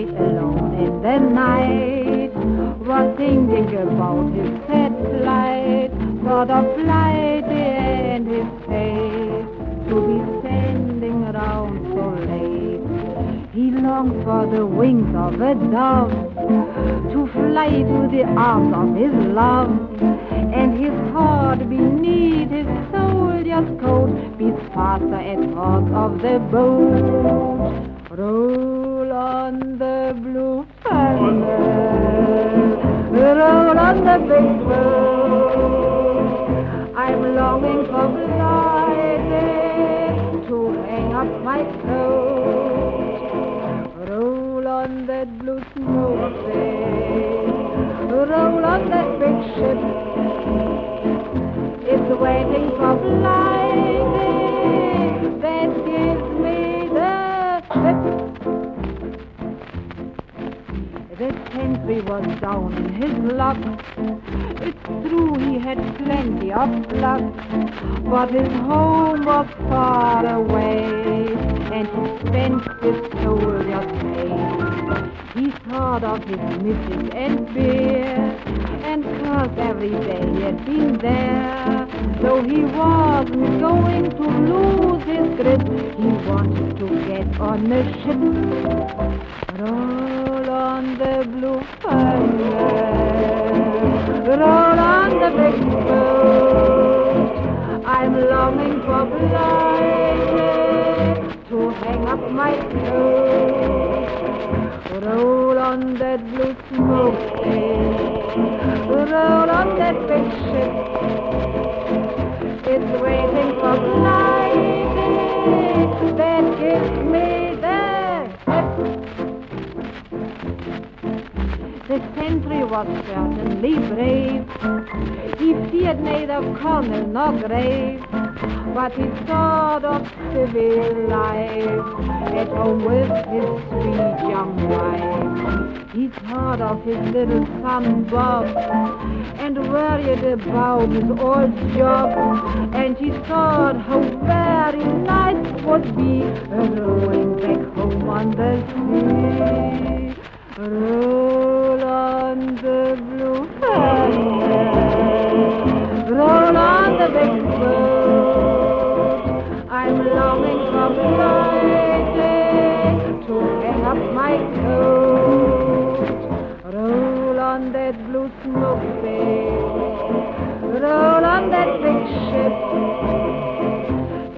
lay alone in the night, was thinking about his sad plight, thought of flight and his fate, to be standing around so late. He longed for the wings of a dove, to fly to the arms of his love, and his heart beneath his soldier's coat beats faster at thought of the boat. Roll on the blue thunder, roll on the big boat. I'm longing for gliding to hang up my coat. Roll on that blue smoke sail, roll on that big ship. It's waiting for gliding that gives me the slip. The sentry was down in his luck. It's true he had plenty of luck, but his home was far away, and he spent his soldier's pay. He thought of his missus and beer, and cursed every day he had been there. Though he wasn't going to lose his grip, he wanted to get on a ship. Roll on the blue thunder, roll on the big boat. I'm longing for gliding to hang up my coat. Roll on that blue smoke sail, roll on that big ship. It's waiting for gliding that gives me the slip. The sentry was certainly brave. He feared neither colonel nor grave, but he thought of civil life at home with his sweet young wife. He thought of his little son Bob, and worried about his old job, and he thought how very nice it would be rowing back home on the sea. Roll on the blue thunder, roll on the big boat. I'm longing for gliding to hang up my coat. Roll on that blue smoke sail, roll on that big ship.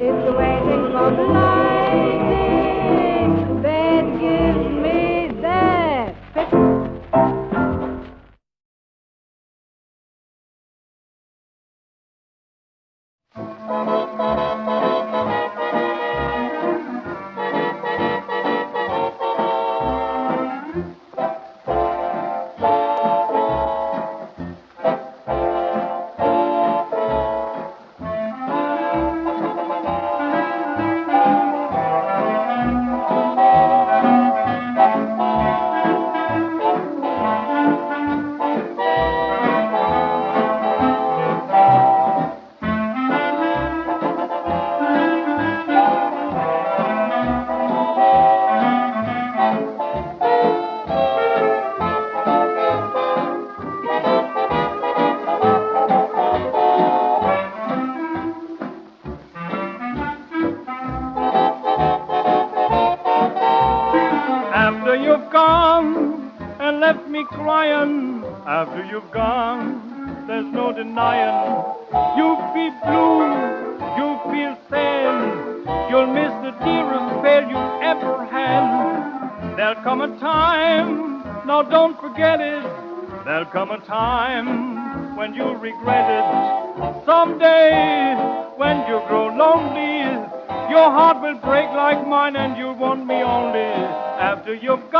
It's waiting for gliding that gives me that fit. After you've gone and left me crying, after you've gone, there's no denying. You'll be blue, you'll feel sad, you'll miss the dearest pair you've ever had. There'll come a time, now don't forget it, there'll come a time when you'll regret it. Someday, when you grow lonely, your heart will break like mine and you'll want me only. After you've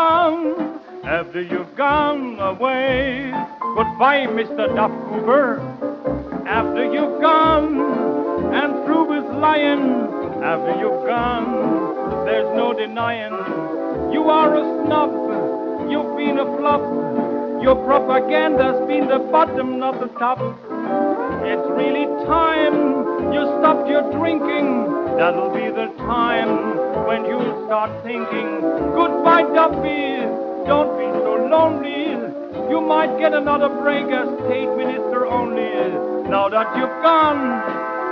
gone away. Goodbye, Mr. Duff Cooper. After you've gone and through with lying, after you've gone, there's no denying. You are a snub, you've been a flop. Your propaganda's been the bottom, not the top. It's really time you stopped your drinking. That'll be the time when you'll start thinking. Goodbye, Duffy, don't be so lonely. You might get another break as state minister only. Now that you've gone,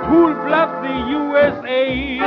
who'll bless the USA?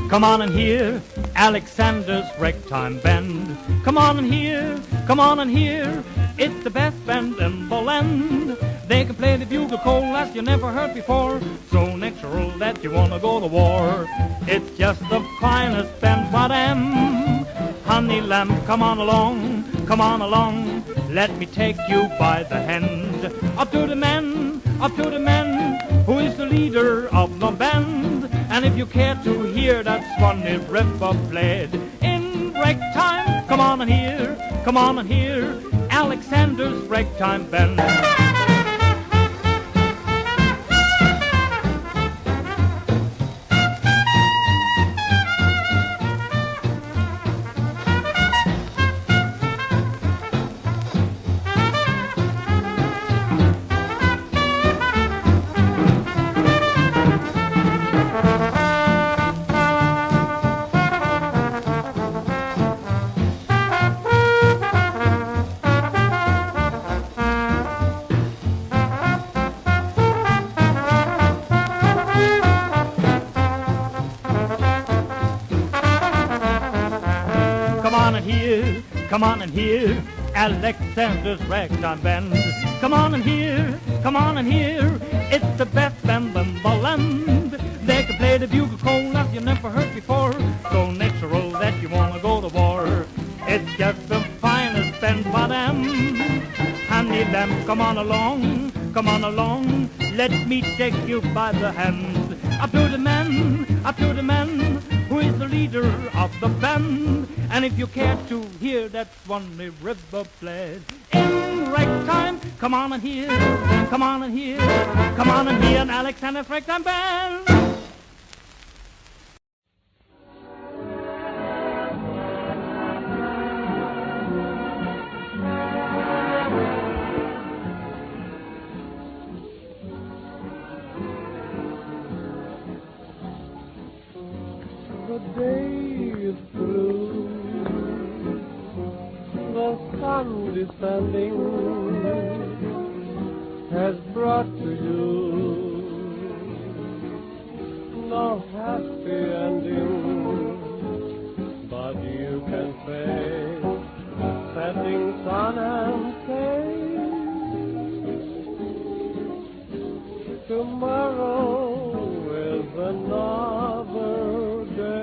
Come on and hear Alexander's ragtime band. Come on and hear, it's the best band in the land. They can play the bugle call as you never heard before, so natural that you wanna go to war. It's just the finest band, madam. Honey lamb, come on along, let me take you by the hand. Up to the man, who is the leader of the band. And if you care to hear that Swanee river played in ragtime, come on and hear Alexander's ragtime band. Come on and hear Alexander's ragtime band. Come on and hear, it's the best band in the land. They can play the bugle call as you never heard before, so natural that you wanna go to war. It's just the finest band, madam. Honey lamb, come on along, let me take you by the hand. Up to the man, who is the leader of the band. And if you care to hear that Swanee river played in ragtime, come on and hear an Alexander's ragtime band. the day is through, the sun descending has brought to you no happy ending, but you can face setting sun and say tomorrow is another day.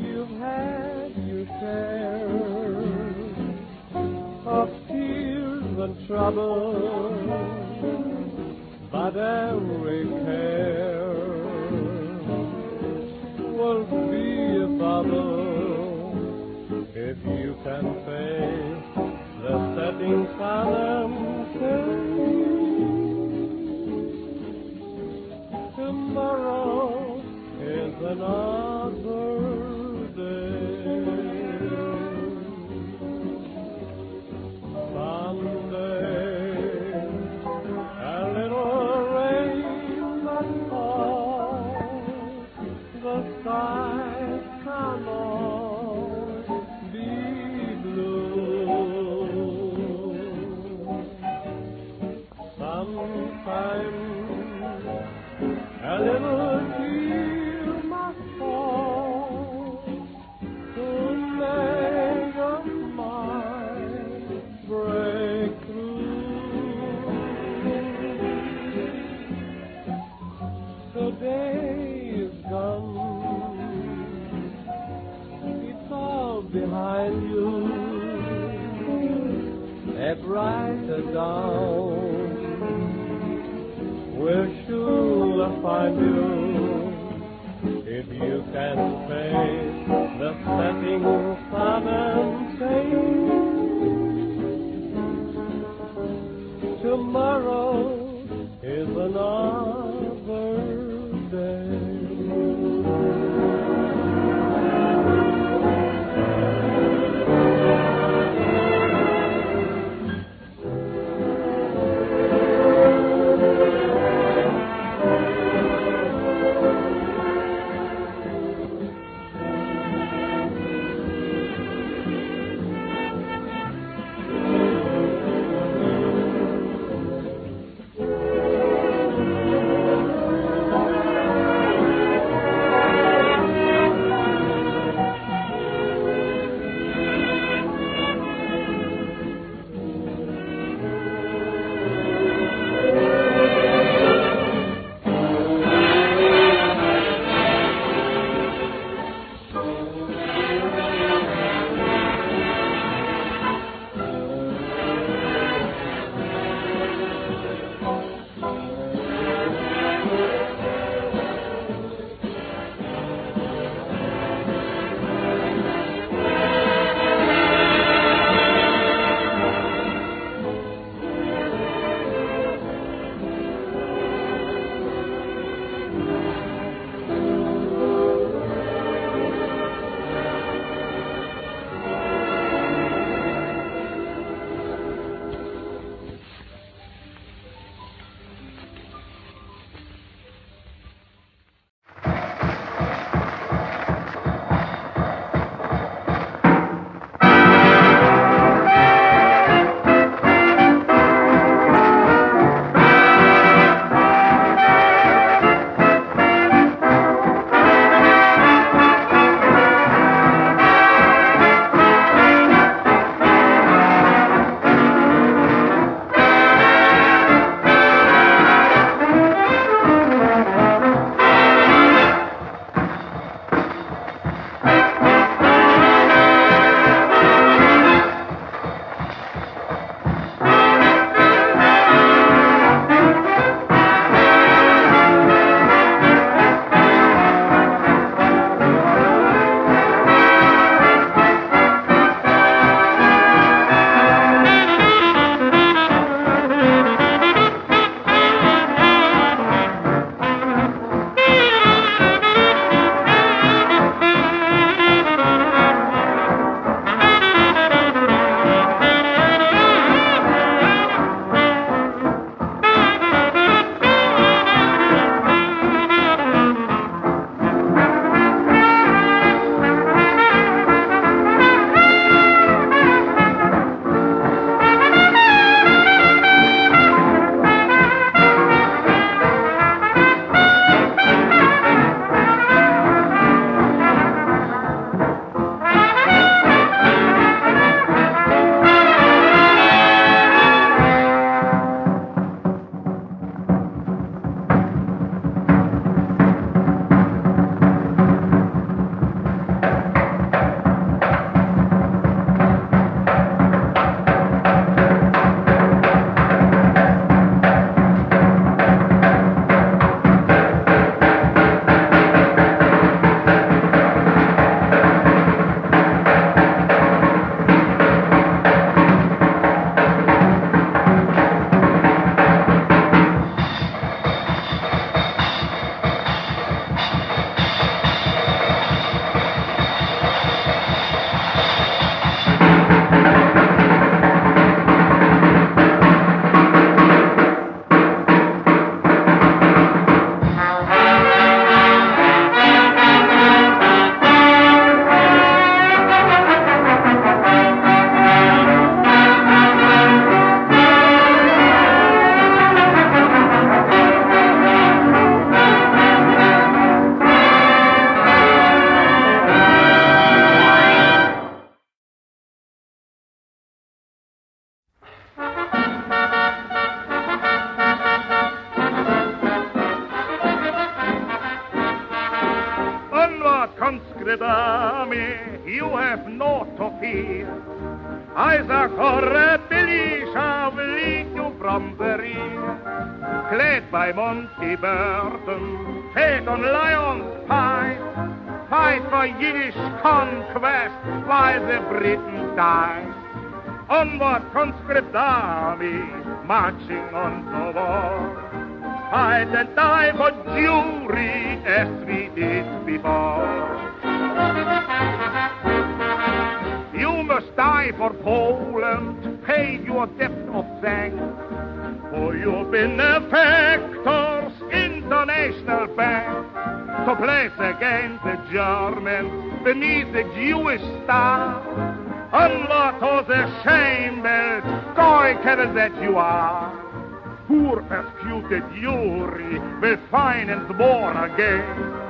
You've had your share of tears and trouble, but every care will be a bubble if you can face the setting sun and say tomorrow is another day. Someday a little rain must fall, the skies cannot be blue. Sometimes a little tear must fall to make a smile break through. The day is gone, it's all behind you. A brighter dawn will sure find you if you can face the setting sun and say tomorrow is another day. conscript army, you have naught to fear. Isaac or Billy shall lead you from the rear. Clad by Monty Burton, take on lion's fight. Fight for Yiddish conquest while the Britons die. Onward, conscript army, marching on to war. Fight and die for Jewry as we did before. You must die for Poland, pay your debt of thanks. For your benefactors, International Bank, to place against the Germans beneath the Jewish star. Onward to the shameful goy-cattle that you are. Poor persecuted Jewry will finance war again.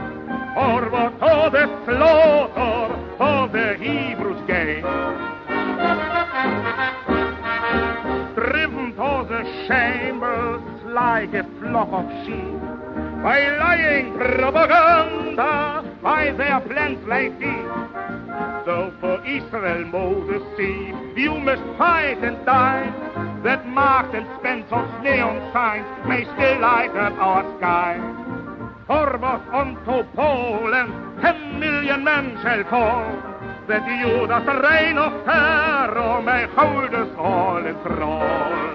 Forward to the slaughter, to the Hebrews' gain. Driven to the chambers like a flock of sheep, by lying propaganda, by their plans lay deep. So for Israel, Moses, see, you must fight and die, that Marks and Spencer's neon signs may still light up our sky. Forward unto Poland, 10 million men shall fall, that Judas' reign of terror may hold us all in thrall.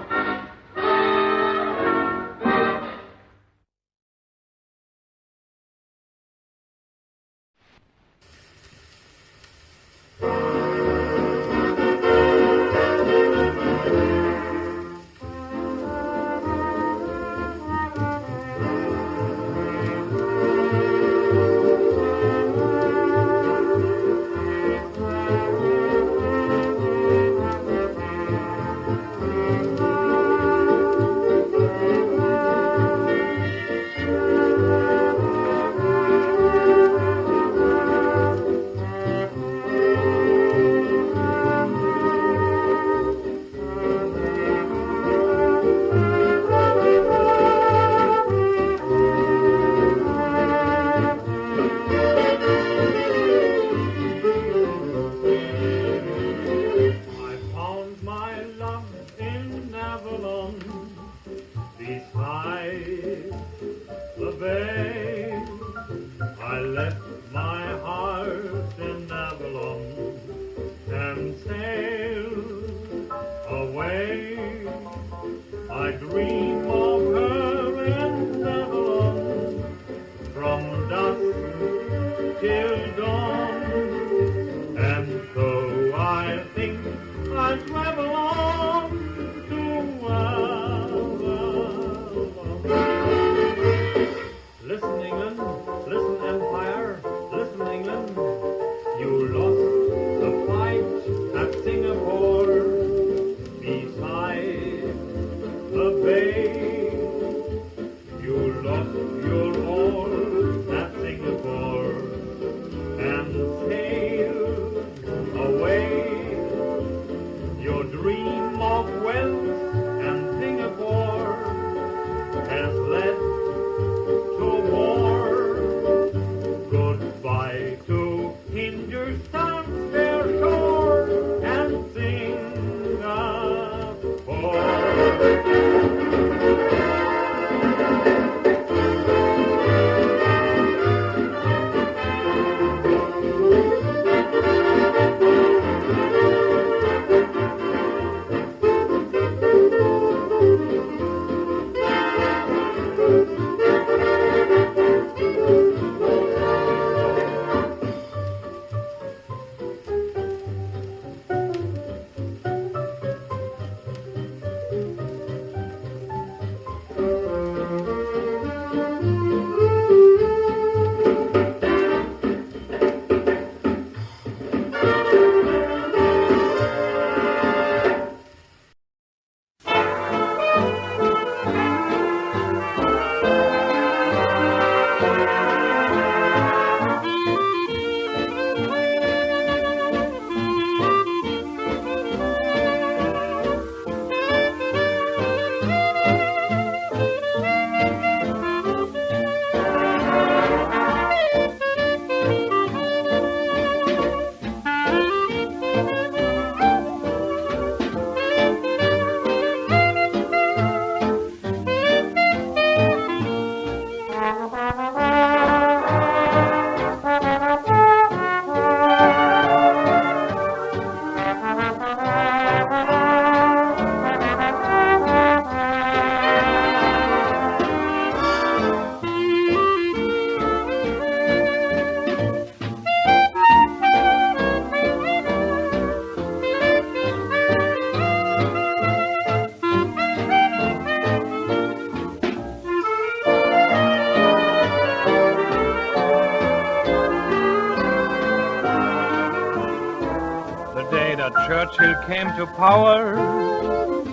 Churchill came to power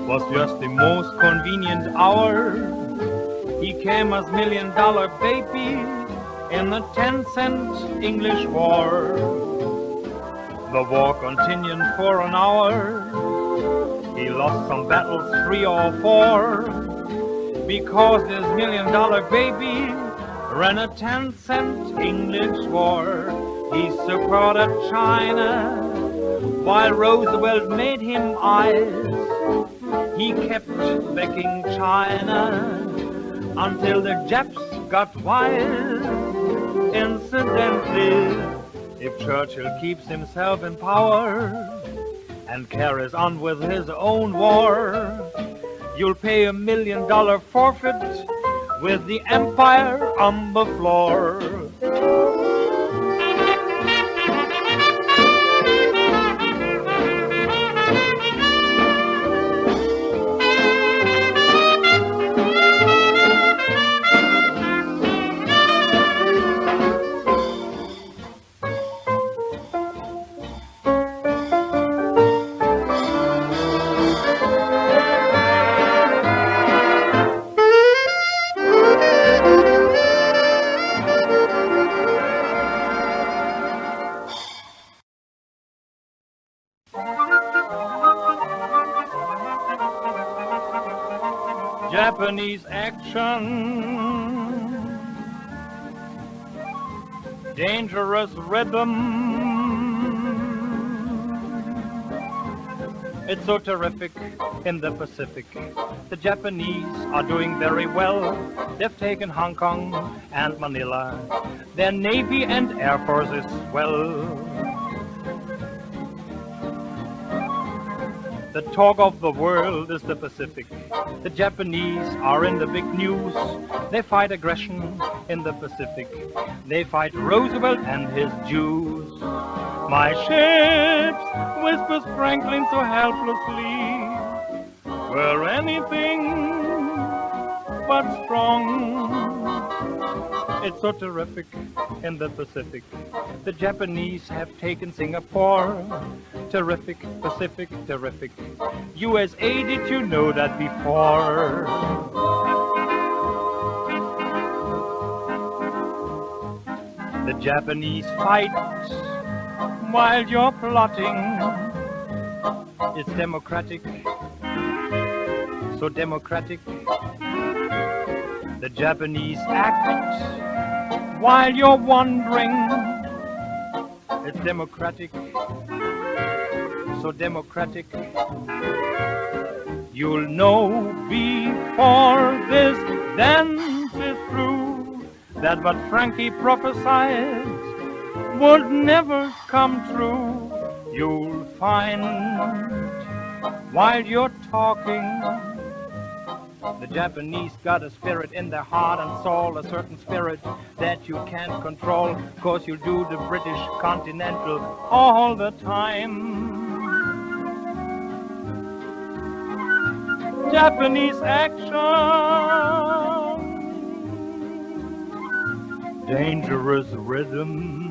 was just the most convenient hour. He came as $1,000,000 baby in the 10-cent English war. The war continued for an hour. He lost some battles, 3 or 4, because this $1,000,000 baby ran a 10-cent English war. He supported China while Roosevelt made him eyes. He kept backing China until the Japs got wise. Incidentally, if Churchill keeps himself in power and carries on with his own war, you'll pay $1,000,000 forfeit with the empire on the floor. Japanese action, dangerous rhythm. It's so terrific in the Pacific. The Japanese are doing very well. They've taken Hong Kong and Manila. Their Navy and Air Force is swell. The talk of the world is the Pacific. The Japanese are in the big news. They fight aggression in the Pacific. They fight Roosevelt and his Jews. My ships, whispers Franklin so helplessly, were anything but strong. It's so terrific in the Pacific. The Japanese have taken Singapore. Terrific, Pacific, terrific. USA, did you know that before? The Japanese fight while you're plotting. It's democratic, so democratic. The Japanese act while you're wondering. It's democratic, so democratic. You'll know before this dance is through that what Frankie prophesied would never come true. You'll find while you're talking, the Japanese got a spirit in their heart and soul, a certain spirit that you can't control, 'cause you do the British Continental all the time. Japanese action, dangerous rhythm.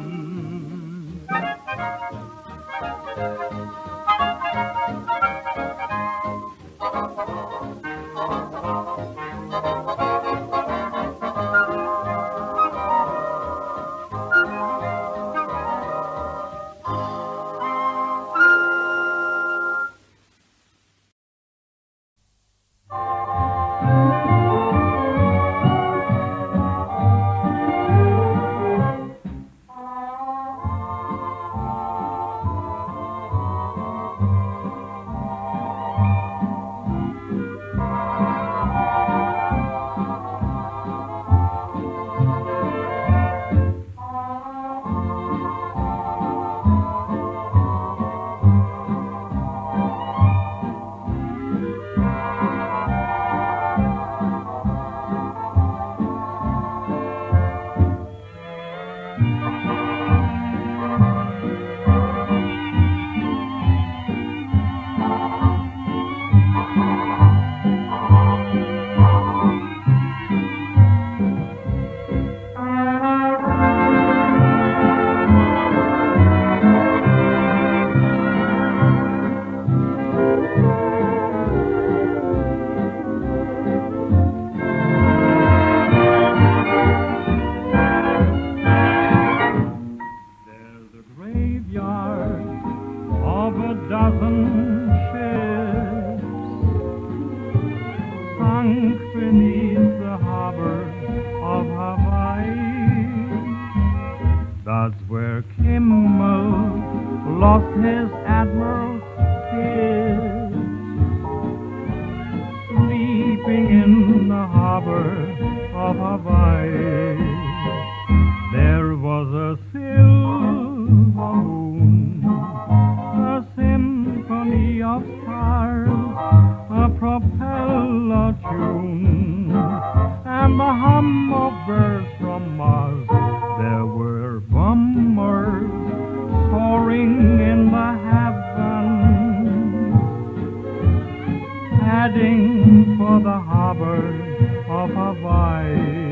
and the hum of birds from Mars. There were bombers soaring in the heavens, heading for the harbor of Hawaii.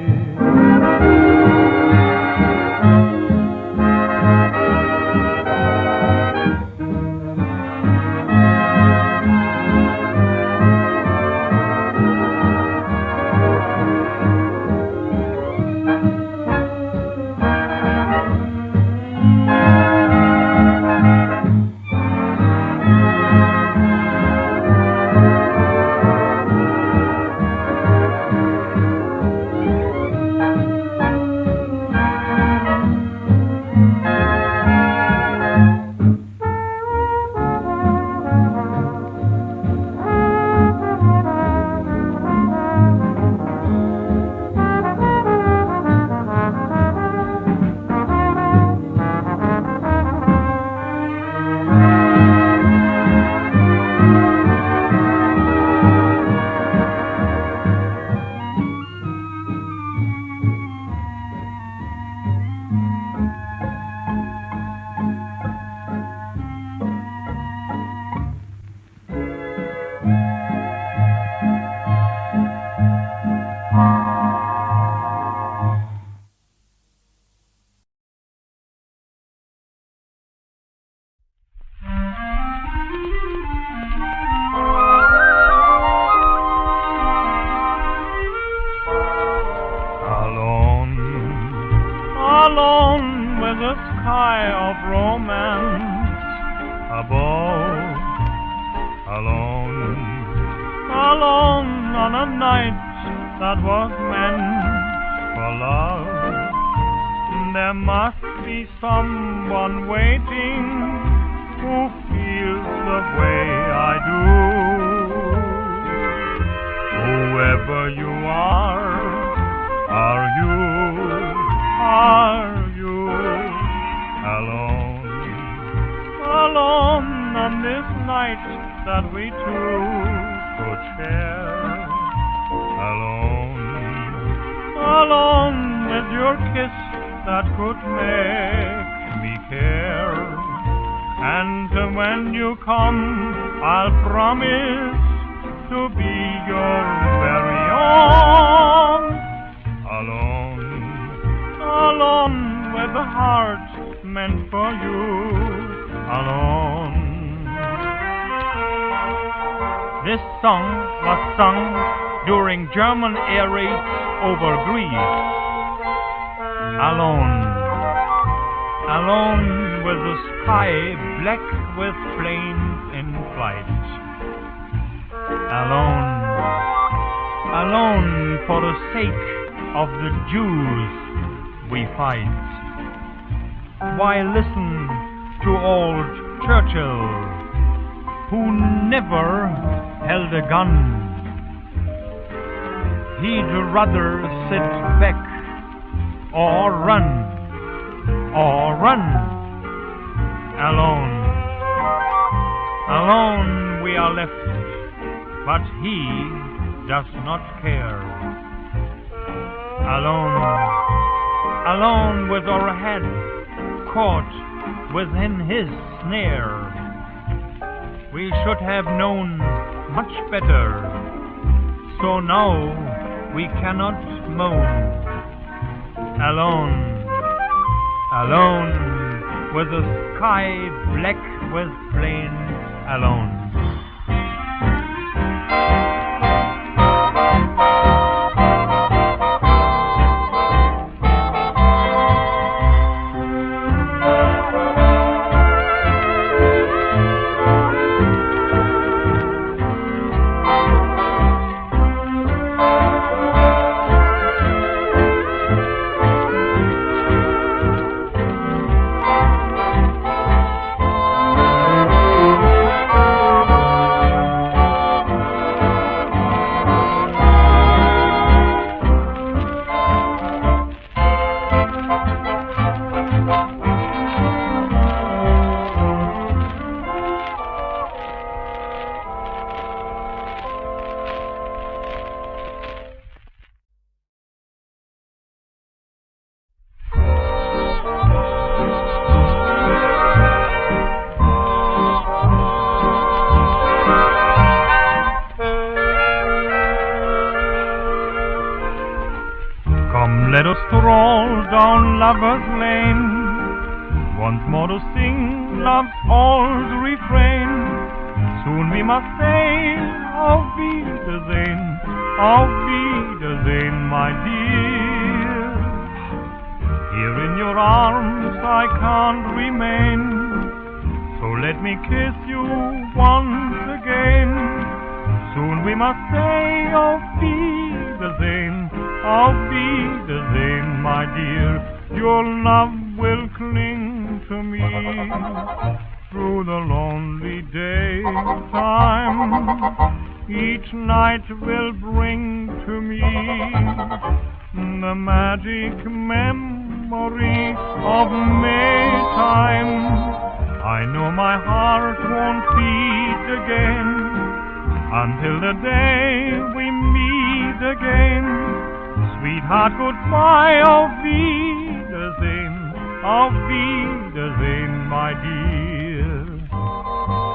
Alone with a sky of romance above, alone on a night that was meant for love. There must be someone waiting who feels the way I do. Whoever you are you? Are you alone? Alone on this night that we two could share. Alone with your kiss that could make me care. And when you come, I'll promise to be your very own. Alone with a heart meant for you, alone. This song was sung during German air raids over Greece. Alone with the sky black with planes in flight. Alone for the sake of the Jews we fight. Why listen to old Churchill, who never held a gun? He'd rather sit back or run. Alone we are left, but he does not care. Alone with our head caught within his snare. We should have known much better, so now we cannot moan. Alone with the sky black with planes, alone. Come, let us stroll down Lover's Lane, once more to sing love's old refrain. Soon we must say, Auf Wiedersehen, Auf Wiedersehen, my dear. Here in your arms I can't remain, so let me kiss you once again. Soon we must say, Auf Wiedersehen, Auf Wiedersehen, my dear. Your love will cling to me through the lonely daytime. Each night will bring to me the magic memory of Maytime. I know my heart won't beat again until the day we meet again. Sweetheart, goodbye, Auf Wiedersehen, Auf Wiedersehen, my dear.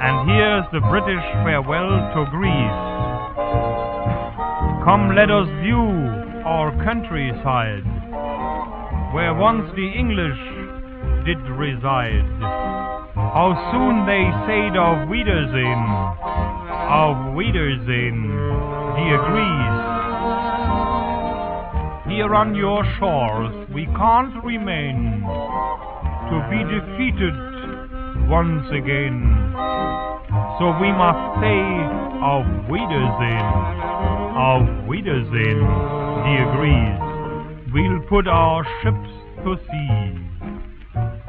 And here's the British farewell to Greece. Come, let us view our countryside, where once the English did reside. How soon they said Auf Wiedersehen, Auf Wiedersehen, dear Greece. Here on your shores we can't remain to be defeated once again. So we must say Auf Wiedersehen, Auf Wiedersehen, dear Greece. We'll put our ships to sea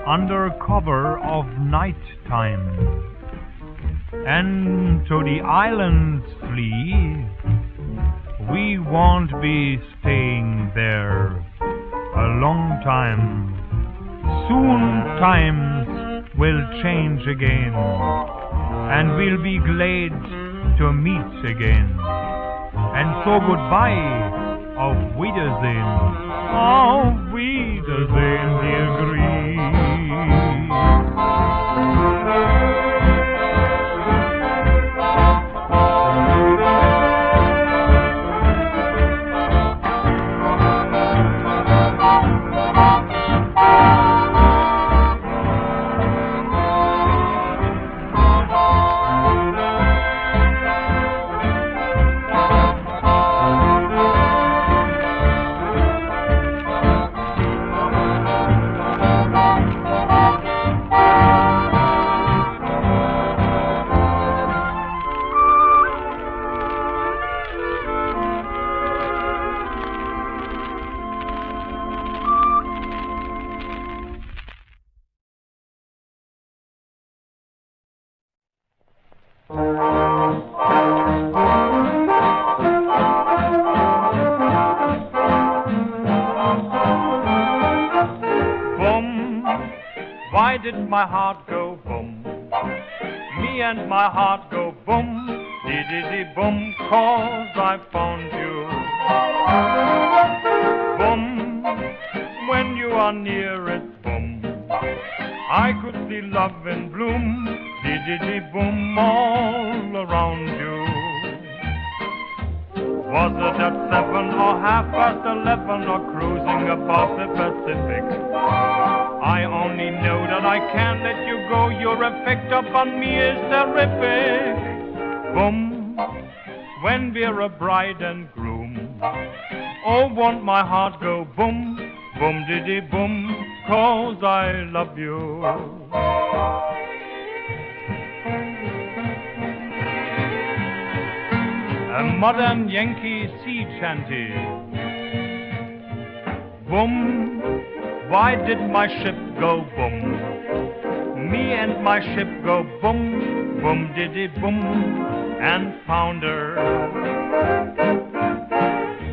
under cover of night time, and to the islands flee. We won't be staying there a long time. Soon times will change again, and we'll be glad to meet again. And so goodbye, Auf Wiedersehen, Auf Wiedersehen, dear Greece. Why did my heart go boom? Me and my heart go boom, dee boom, 'cause I found you. Boom, when you are near it, boom, I could see love in bloom, dee boom, all around you. Was it at 7 or 11:30 or cruising above the Pacific? I only know that I can't let you go. Your effect upon me is terrific. Boom, when we're a bride and groom. Oh, won't my heart go boom, boom, diddy boom, 'cause I love you. A modern Yankee sea chanty. Boom, why did my ship go boom? Me and my ship go boom, boom, diddy boom, and founder.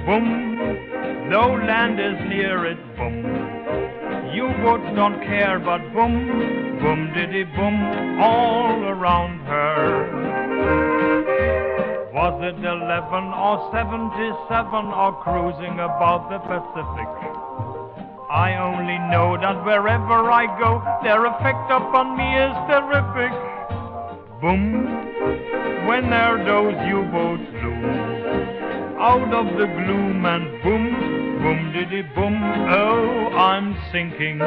Boom, no land is near it, boom. U-boats don't care, but boom, boom, diddy boom, all around her. Was it 11 or 77 or cruising above the Pacific? I only know that wherever I go, their effect upon me is terrific. Boom, when there those U-boats loom out of the gloom, and boom, boom, bibbidi boom, oh, I'm sinking.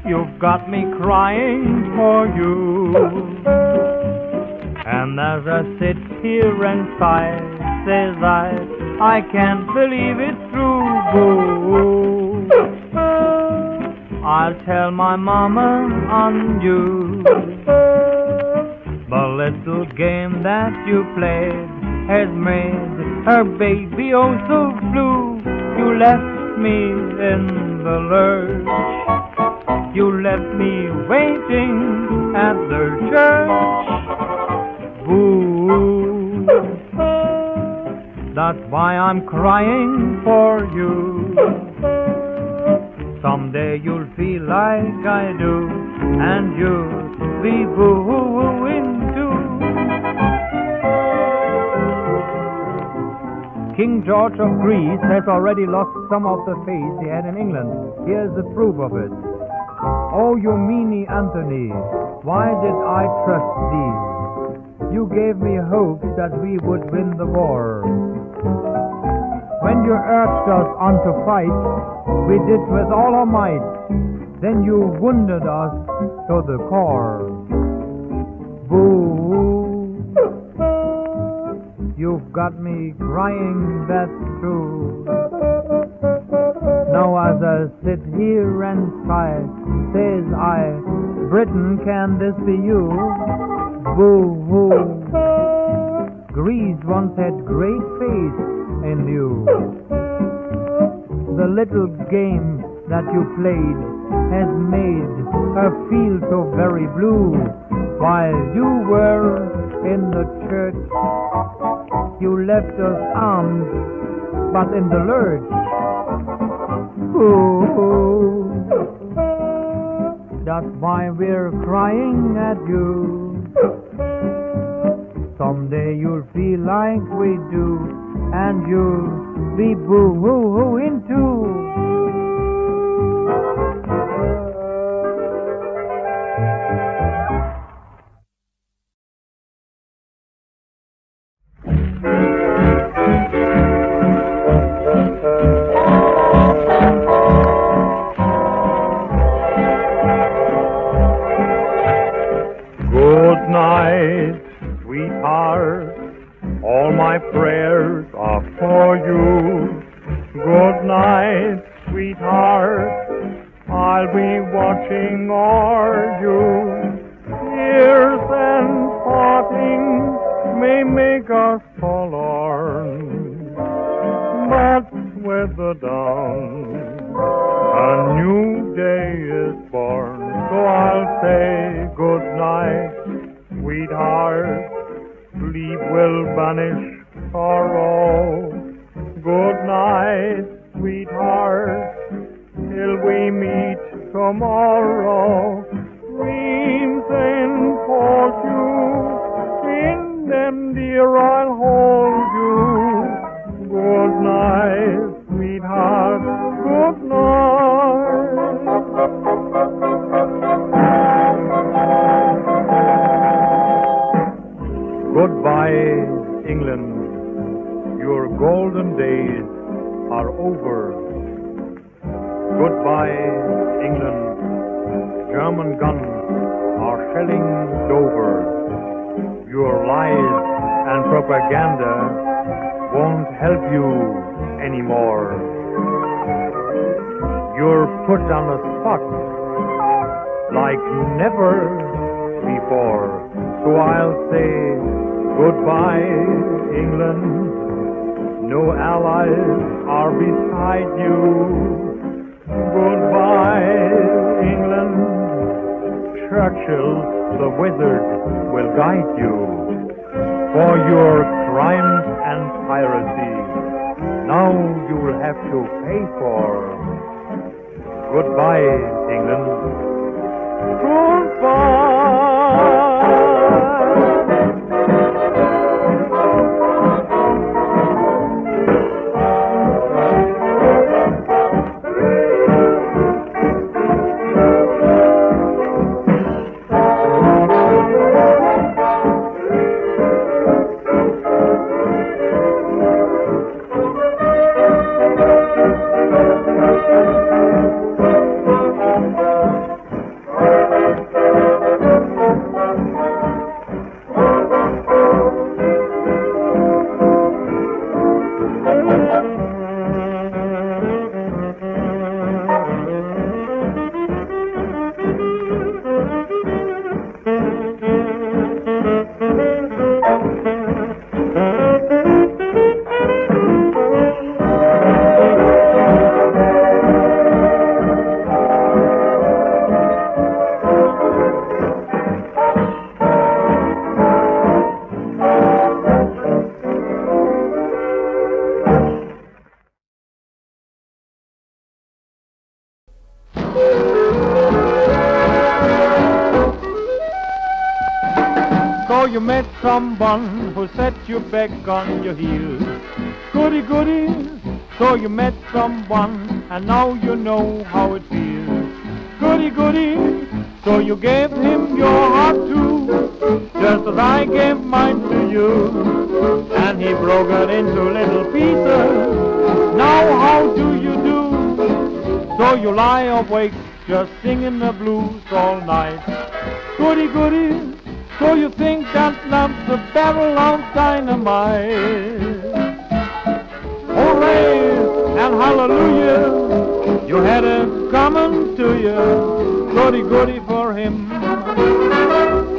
You've got me crying for you. And as I sit here and sigh, says I can't believe it's true, boo. I'll tell my mama on you. The little game that you played has made her baby oh so blue. You left me in the lurch. You left me waiting at the church. Boo. That's why I'm crying for you. Someday you'll feel like I do, and you'll be boo-hooing too. King George of Greece has already lost some of the faith he had in England. Here's the proof of it. Oh, you meanie Anthony, why did I trust thee? You gave me hope that we would win the war. When you urged us on to fight, we did with all our might. Then you wounded us to the core. Boo! You've got me crying, that's true. Now as I sit here and sigh, says I, Britain, can this be you? Boo-hoo. Greece once had great faith in you. The little game that you played has made her feel so very blue. While you were in the church, you left us armed, but in the lurch. Ooh, that's why we're crying at you. Someday you'll feel like we do, and you'll be boo-hoo-hooing too. Good night, sweetheart. All my prayers are for you. Good night, sweetheart. I'll be watching o'er you. Tears and parting may make us forlorn, but with the dawn, a new day is born. So I'll say good night, sweetheart. Sleep will banish sorrow. Good night, sweetheart, till we meet tomorrow. Dreams enfold you, in them, dear, I'll hold you. England, your golden days are over. Goodbye, England. German guns are shelling Dover. Your lies and propaganda won't help you anymore. You're put on the spot like never before. So I'll say goodbye, England. No allies are beside you. Goodbye, England. Churchill, the wizard, will guide you for your crimes and piracy. Now you will have to pay for. Goodbye, England. Goodbye. So you met someone who set you back on your heels. Goody, goody. So you met someone and now you know how it feels. Goody, goody. So you gave him your heart too, just as I gave mine to you. And he broke it into little pieces. Now how do you do? So you lie awake just singing the blues all night. Goody, goody. So you think that love's a barrel of dynamite. Hooray and hallelujah, you had it coming to you. Goody, goody for him,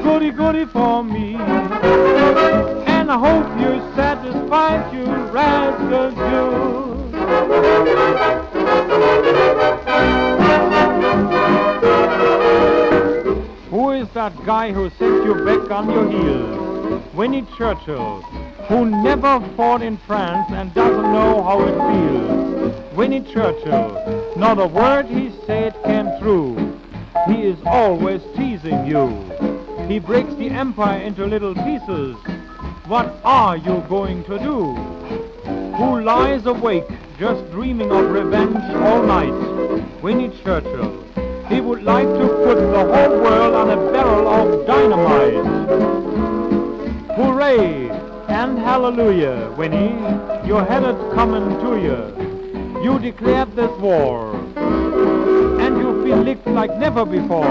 goody, goody for me. And I hope you're satisfied, you rascal Jew. Who is that guy who set you back on your heels? Winnie Churchill, who never fought in France and doesn't know how it feels. Winnie Churchill, not a word he said came true. He is always teasing you. He breaks the empire into little pieces. What are you going to do? Who lies awake just dreaming of revenge all night? Winnie Churchill. He would like to put the whole world on a barrel of dynamite. Hooray and hallelujah, Winnie, you had it coming to you. You declared this war, and you feel licked like never before.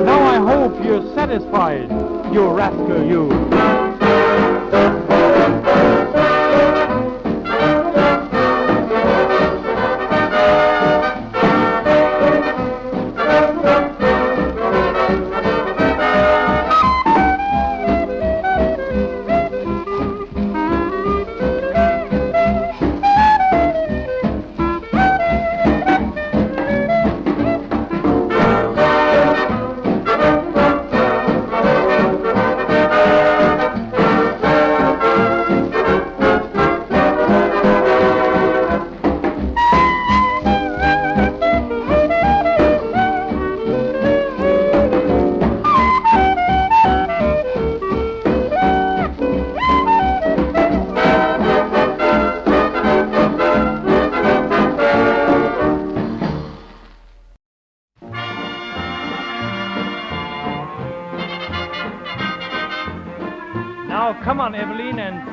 Now I hope you're satisfied, you rascal you.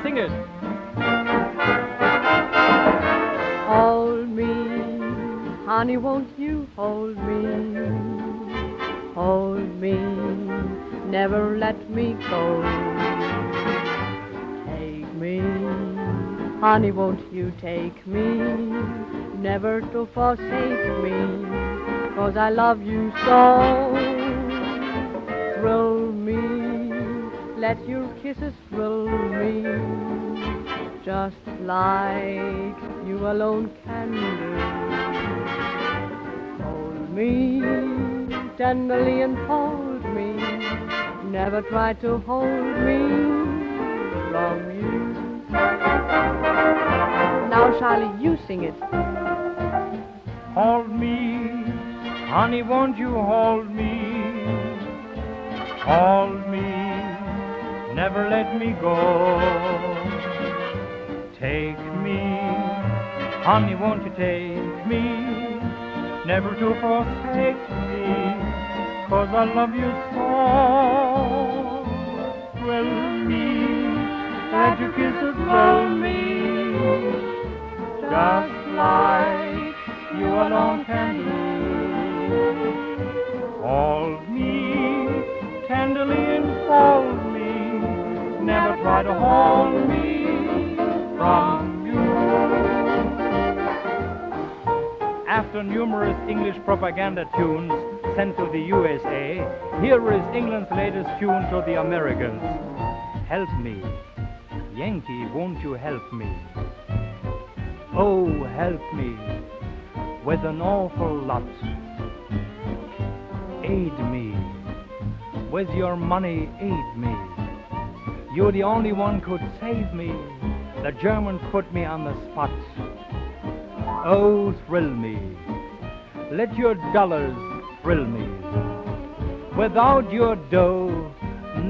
Sing it. Hold me, honey, won't you hold me? Hold me, never let me go. Take me, honey, won't you take me? Never to forsake me, 'cause I love you so. Thrill me, let your kisses thrill me, just like you alone can do. Hold me tenderly and hold me, never try to hold me from you. Now, Charlie, you sing it. Hold me, honey, won't you hold me? Hold me, never let me go. Take me, honey, won't you take me? Never to forsake me, 'cause I love you so. Thrill me, let your kisses thrill me, just like you alone can do. Hold me tenderly and fold me, never try to hold me from you. After numerous English propaganda tunes sent to the USA, here is England's latest tune to the Americans. Help me, Yankee, won't you help me? Oh, help me with an awful lot. Aid me, with your money, aid me. You're the only one could save me. The Germans put me on the spot. Oh, thrill me, let your dollars thrill me. Without your dough,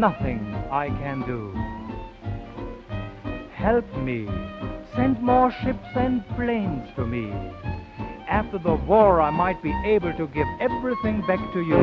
nothing I can do. Help me, send more ships and planes to me. After the war, I might be able to give everything back to you.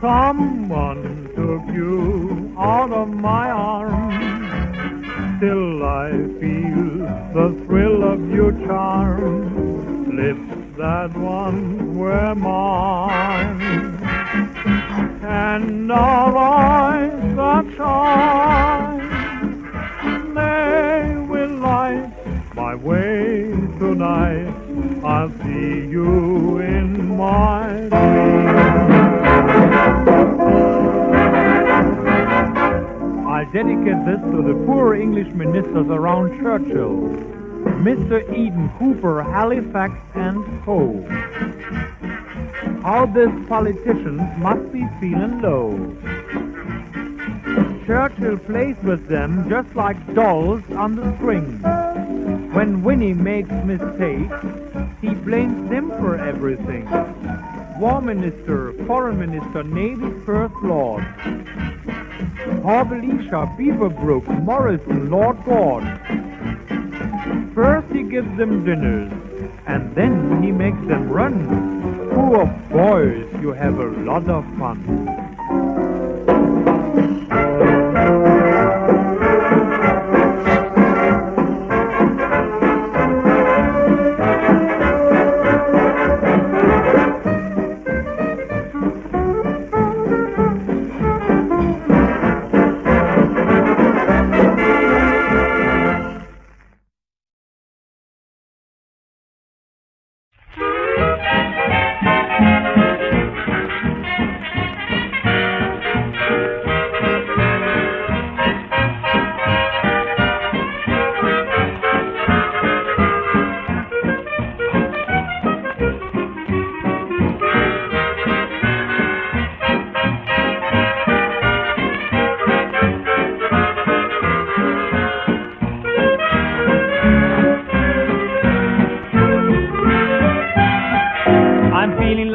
Someone took you out of my arms. Still I feel the thrill of your charm. Lips that once were mine, and our eyes that shine, they will light my way tonight. I'll see you in my dreams. I dedicate this to the poor English ministers around Churchill. Mr. Eden, Hooper, Halifax, and Co. How these politicians must be feeling low. Churchill plays with them just like dolls on the string. When Winnie makes mistakes, he blames them for everything. War Minister, Foreign Minister, Navy First Lord. Horbelisha, Beaverbrook, Morrison, Lord God. First he gives them dinners, and then he makes them run. Poor boys, you have a lot of fun.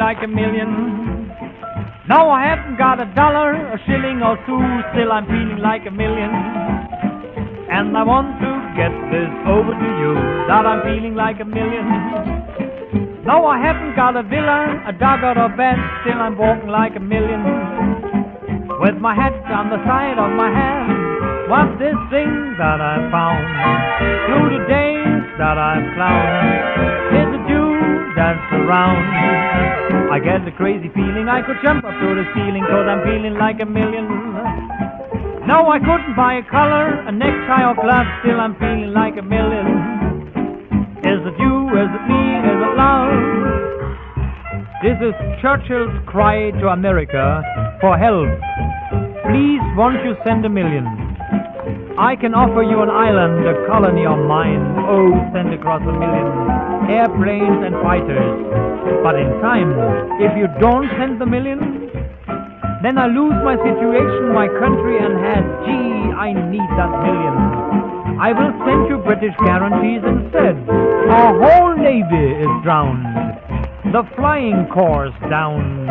Like a million. No, I haven't got $1, a shilling or two, still I'm feeling like a million. And I want to get this over to you, that I'm feeling like a million. No, I haven't got a villa, a dog or a bed, still I'm walking like a million. With my head on the side of my hand, what's this thing that I found? Through the days that I've flown, it's a dew that's around. I get a crazy feeling I could jump up to the ceiling, 'cause I'm feeling like a million. No, I couldn't buy a collar, a necktie or gloves, still I'm feeling like a million. Is it you, is it me, is it love? This is Churchill's cry to America for help. Please, won't you send $1 million? I can offer you an island, a colony of mine. Oh, send across $1 million. Airplanes and fighters. But in time, if you don't send $1 million, then I lose my situation, my country, and head. Gee, I need that $1 million. I will send you British guarantees instead. Our whole navy is drowned. The flying corps downed.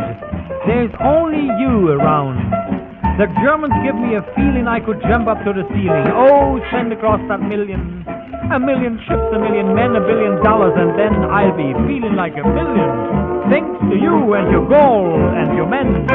There's only you around. The Germans give me a feeling I could jump up to the ceiling. Oh, send across that $1 million. 1 million ships, 1 million men, $1 billion, and then I'll be feeling like a million. Thanks to you and your gold and your men.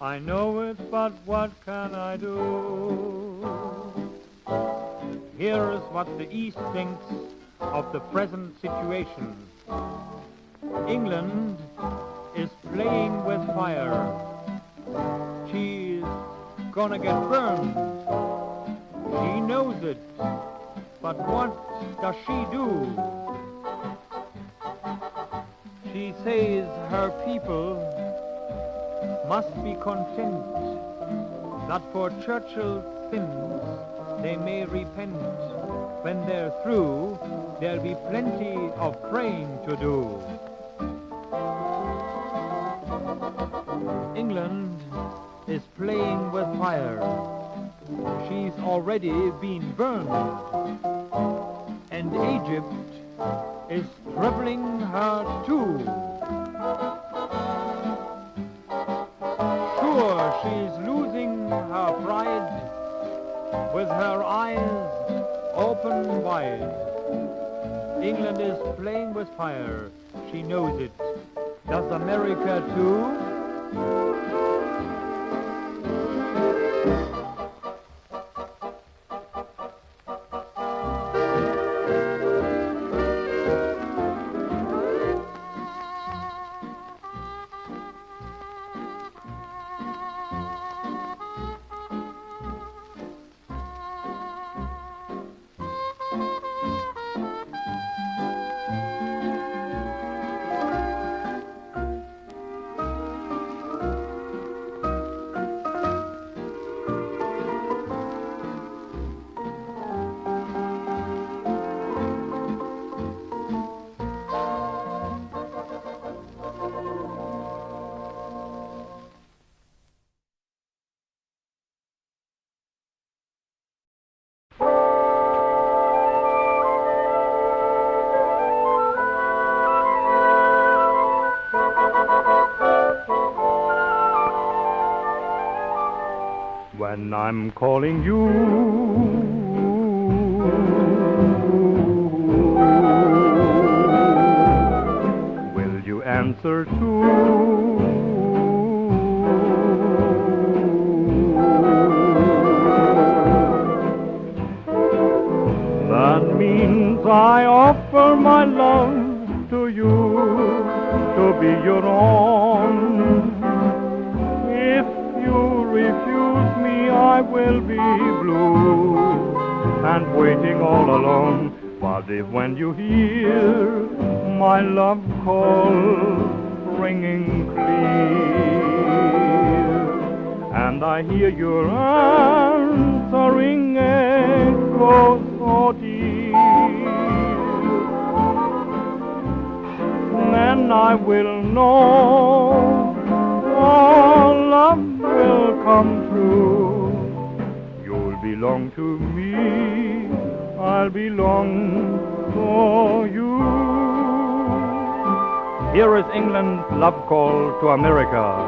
I know it's but what can I do? Here is what the East thinks of the present situation. England is playing with fire. She's gonna get burned. She knows it. But what does she do? She says her people must be content that for Churchill's sins they may repent. When they're through, there'll be plenty of praying to do. England is playing with fire. She's already been burned. And Egypt is troubling her too. Sure, she's losing her pride with her eyes open wide. England is playing with fire. She knows it. Does America too? When I'm calling you, will you answer too? That means I offer my love to you, to be your own. If you refuse me, I will be blue and waiting all alone. But if when you hear my love call ringing clear, and I hear your answering echo so dear, then I will know all love will come true. You'll belong to me, I'll belong for you. Here is England's love call to America.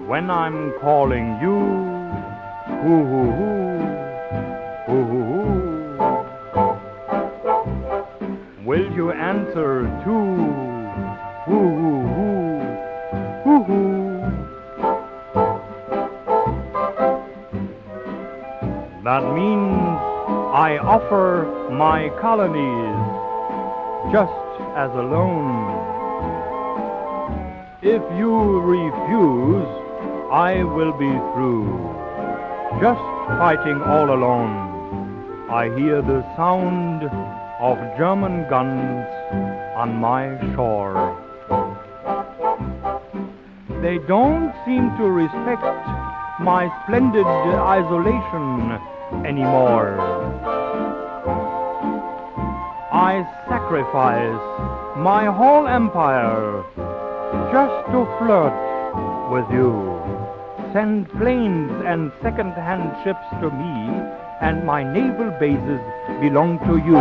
When I'm calling you, hoo hoo hoo, hoo hoo hoo, will you answer too? Hoo hoo hoo, hoo hoo. That means I offer my colonies just as a loan. If you refuse, I will be through, just fighting all alone. I hear the sound of German guns on my shore. They don't seem to respect my splendid isolation anymore. I sacrifice my whole empire just to flirt with you. Send planes and second-hand ships to me, and my naval bases belong to you.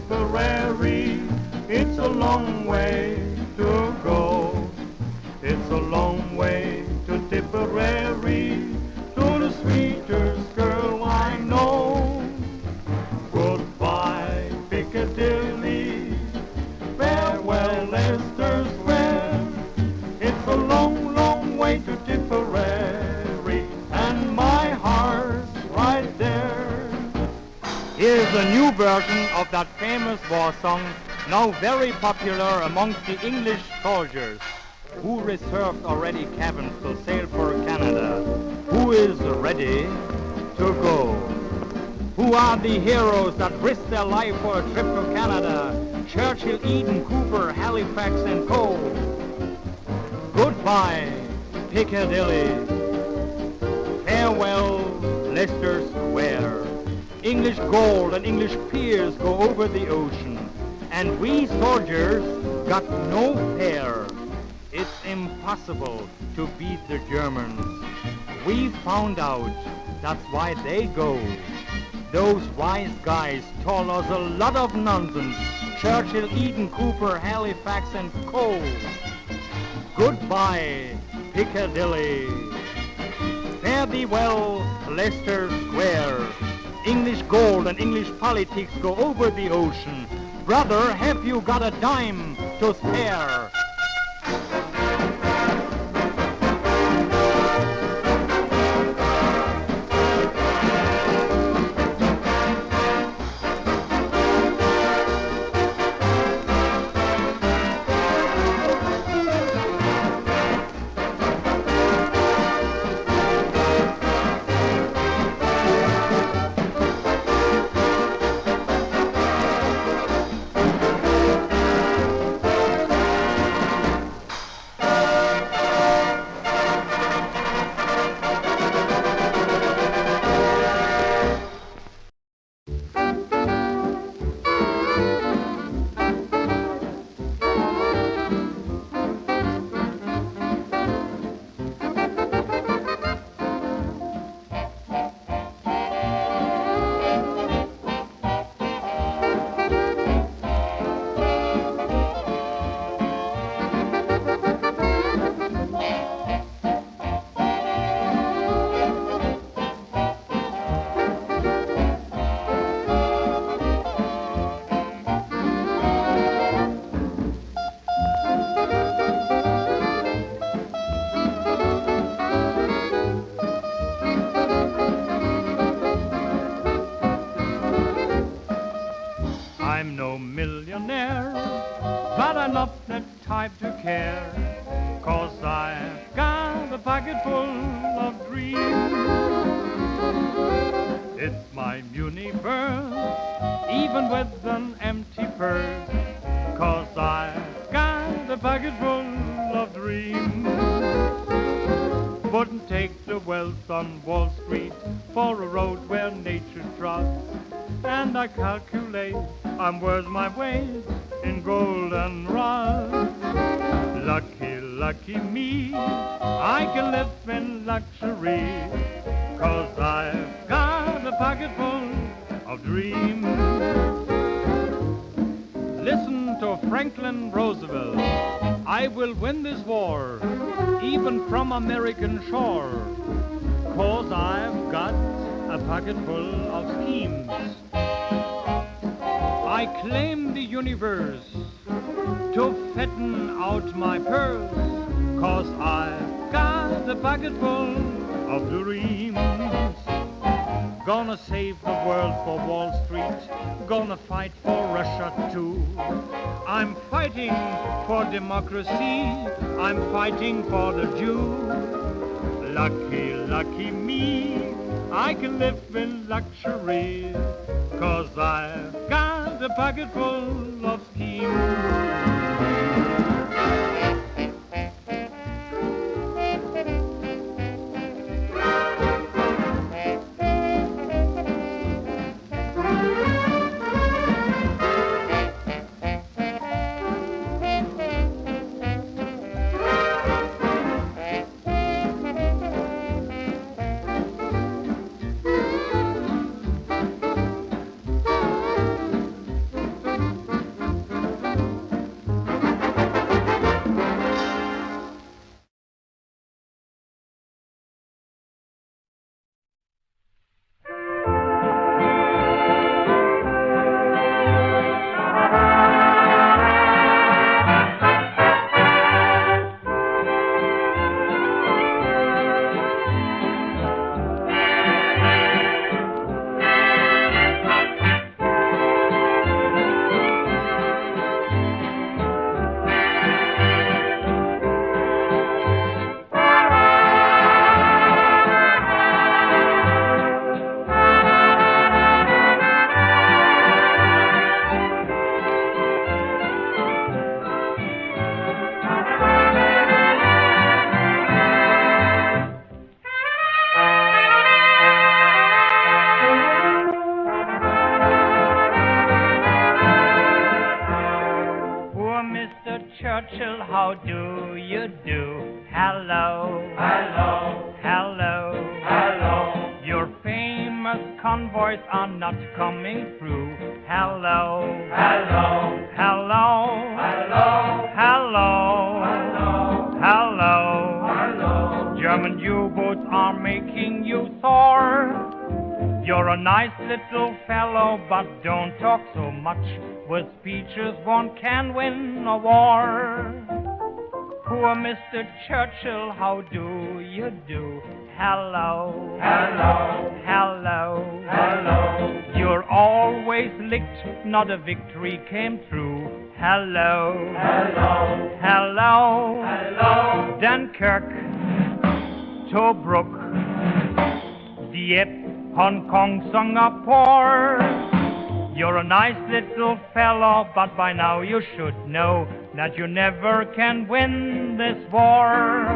Tipperary. It's a long way to go. It's a long way to Tipperary, to the sweetest girl I know. Goodbye, Piccadilly. Farewell, Leicester Square. It's a long, long way to Tipperary, and my heart's right there. Here's a new version of that famous war song, now very popular amongst the English soldiers, who reserved already cabins to sail for Canada. Who is ready to go? Who are the heroes that risked their life for a trip to Canada? Churchill, Eden, Cooper, Halifax, and Co. Goodbye, Piccadilly. Farewell, Leicester Square. English gold and English peers go over the ocean, and we soldiers got no fare. It's impossible to beat the Germans. We found out that's why they go. Those wise guys told us a lot of nonsense. Churchill, Eden, Cooper, Halifax, and Co. Goodbye, Piccadilly. Fare thee well, Leicester Square. English gold and English politics go over the ocean. Brother, have you got a dime to spare? I'm no millionaire, but I'm not that type to care, 'cause I've got a pocket full of dreams. It's my universe, even with an empty purse, 'cause I've got a pocket full of dreams. Wouldn't take the wealth on Wall Street for a road where nature trots, and I calculate I'm worth my weight in goldenrod. Lucky, lucky me, I can live in luxury, 'cause I've got a pocket full of dreams. Listen to Franklin Roosevelt. I will win this war, even from American shore, 'cause I've got a pocket full of schemes. I claim the universe to fatten out my purse, 'cause I've got a pocket full of dreams. Gonna save the world for Wall Street, gonna fight for Russia too. I'm fighting for democracy, I'm fighting for the Jew. Lucky, lucky me, I can live in luxury, 'cause I've got a pocket full of schemes. Churchill, how do you do? Hello, Hello, hello, hello. your famous convoys are not coming through. Hello, Hello, hello, hello, hello, hello, hello. hello. German U-boats are making you sore. You're a nice little fellow, but don't talk so much. With speeches one can win a war. Poor Mr. Churchill, how do you do? Hello, Hello, hello, hello. you're always licked, not a victory came through. Hello, Hello, hello, hello. Dunkirk, Tobruk, Dieppe, Hong Kong, Singapore. You're a nice little fellow, but by now you should know that you never can win this war.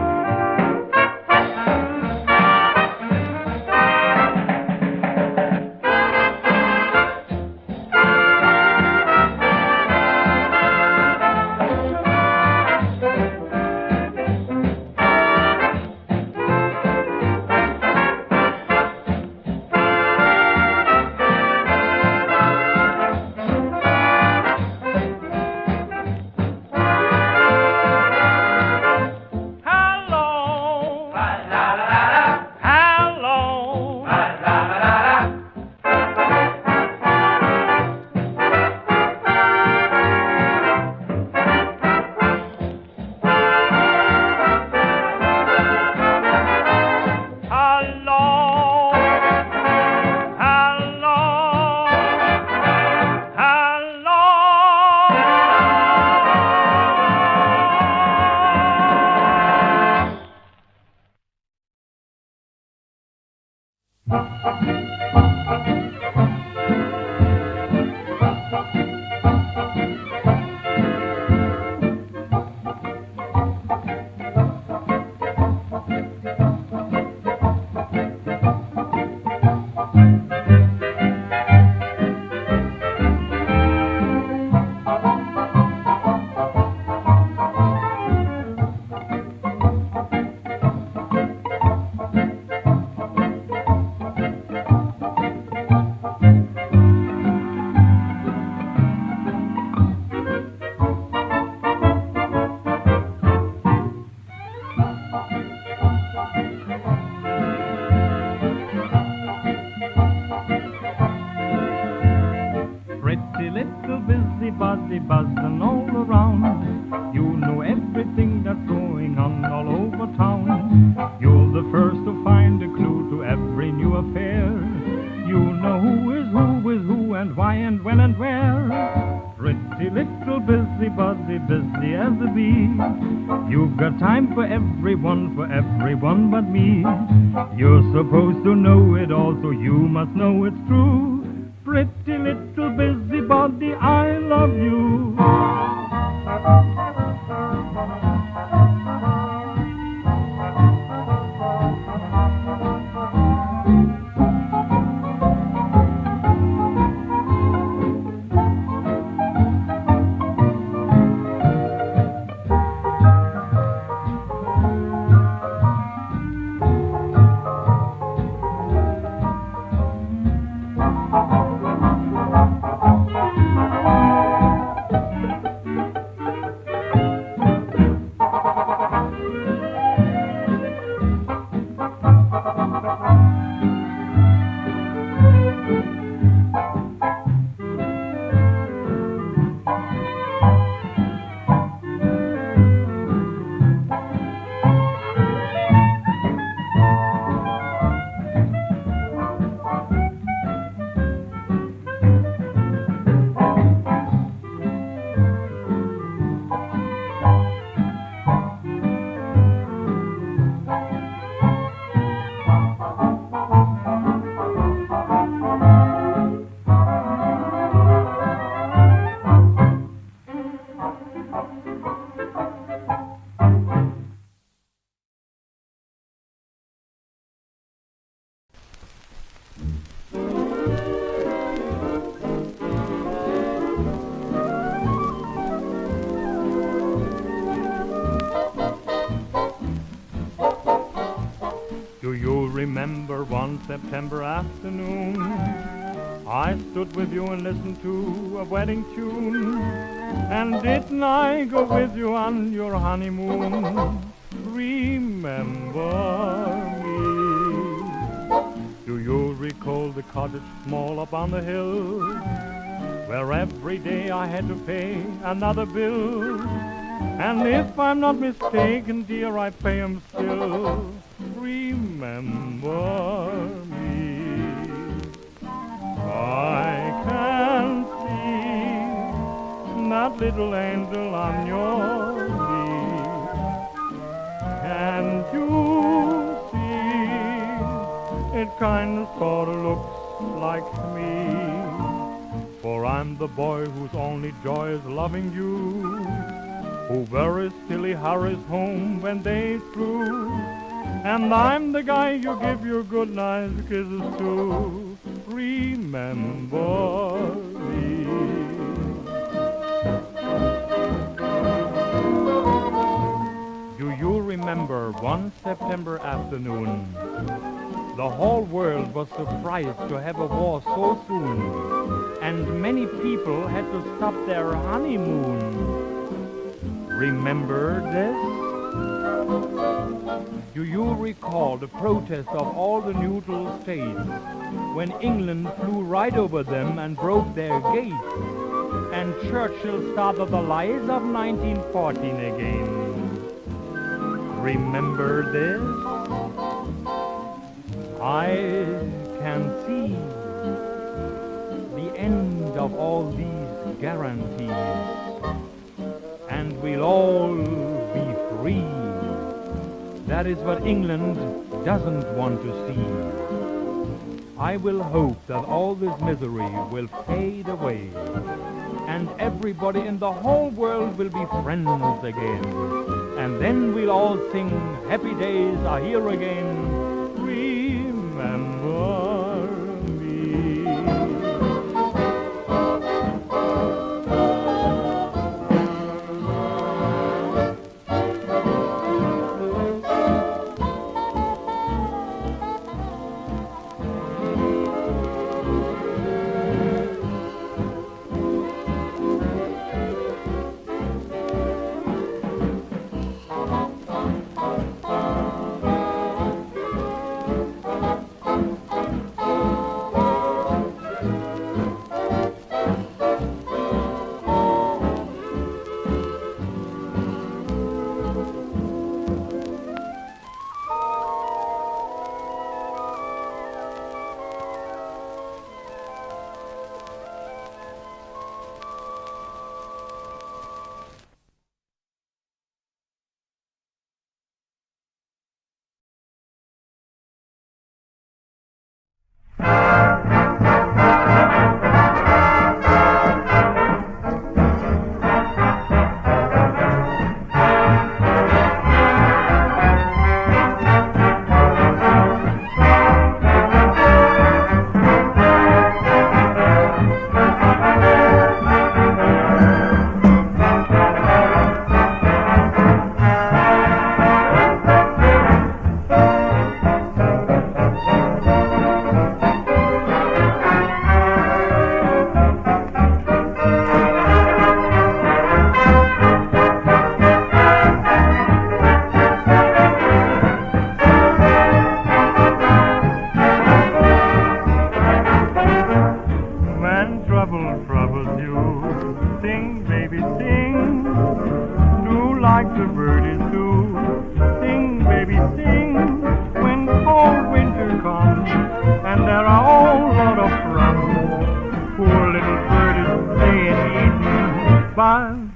Pretty little busybody buzzing all around. You know everything that's going on all over town. You're the first to find a clue to every new affair. You know who is who and why and when and where. Pretty little busybody, busy as a bee. You've got time for everyone but me. You're supposed to know it all, so you must know it's true. Pretty little busybody, I love you. remember one September afternoon, I stood with you and listened to a wedding tune. And didn't I go with you on your honeymoon? Remember me. Do you recall the cottage small up on the hill, where every day I had to pay another bill? And if I'm not mistaken, dear, I pay 'em still. Remember me. I can see that little angel on your knee. And you see, it kinda sorta looks like me. For I'm the boy whose only joy is loving you, who very stilly hurries home when day's through. And I'm the guy you give your good night kisses to. Remember me. Do you remember one September afternoon? The whole world was surprised to have a war so soon, and many people had to stop their honeymoon. Remember this? Do you recall the protest of all the neutral states when England flew right over them and broke their gates, and Churchill started the lies of 1914 again? Remember this? I can see the end of all these guarantees, and we'll all be free. That is what England doesn't want to see. I will hope that all this misery will fade away, and everybody in the whole world will be friends again. And then we'll all sing, happy days are here again. Remember me.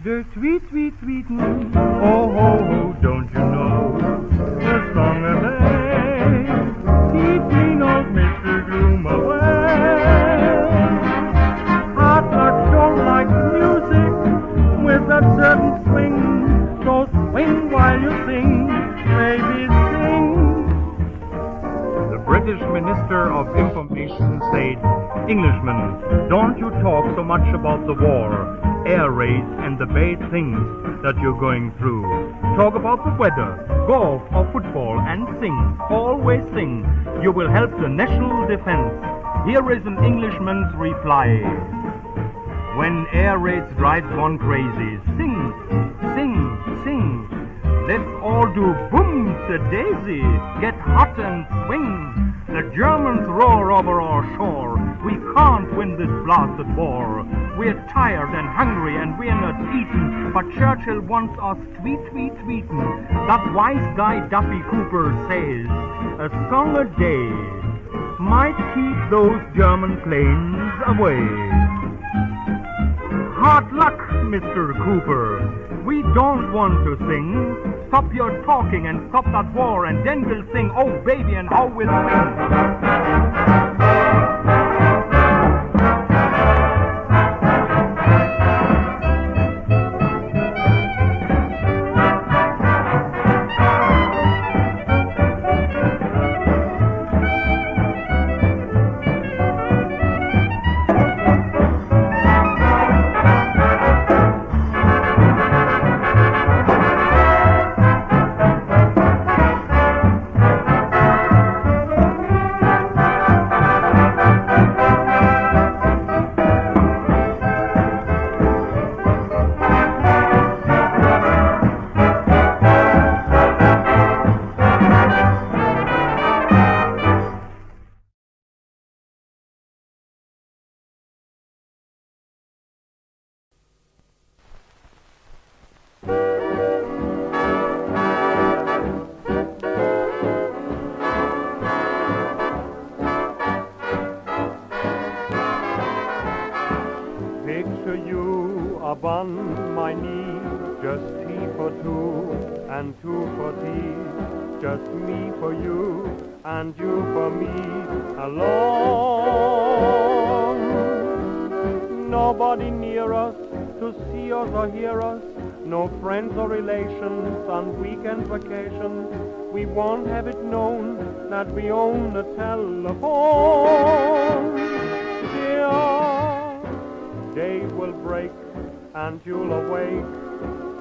They're sweet, sweet, sweetin'. Oh, ho, ho, don't you know the song of day keeps mean old Mr. Gloom away. Hot luck don't like music with that certain swing. So swing while you sing, baby, sing. The British Minister of Information said, Englishmen, don't you talk so much about the war. Air air raids and the bad things that you're going through. Talk about the weather, golf or football, and sing. Always sing. You will help the national defense. Here is an Englishman's reply. When air raids drives one crazy, sing, sing, sing. Let's all do boom the daisy, get hot and swing. The Germans roar over our shore. We can't win this blasted war. We're tired and hungry and we're not eaten, but Churchill wants us tweet, tweet, tweetin'. That wise guy Duffy Cooper says, a song a day might keep those German planes away. Hard luck, Mr. Cooper. We don't want to sing. Stop your talking and stop that war, and then we'll sing, oh baby, and how we'll sing. Picture you upon my knee, just tea for two and two for tea, just me for you and you for me alone. Nobody near us to see us or hear us, no friends or relations on weekend vacation. We won't have it known that we own a telephone. Dear, day will break and you'll awake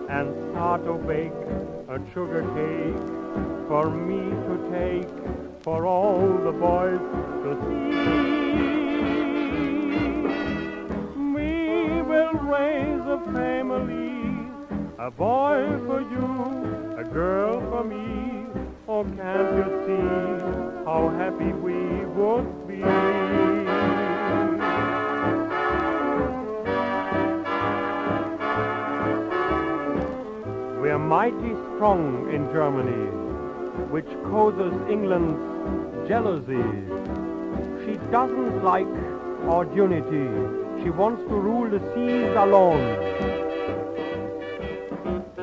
and start to bake a sugar cake for me to take, for all the boys to see. We will raise a family, a boy for you, a girl for me. Oh, can't you see how happy we would be? We're mighty strong in Germany, which causes England's jealousy. She doesn't like our unity. She wants to rule the seas alone.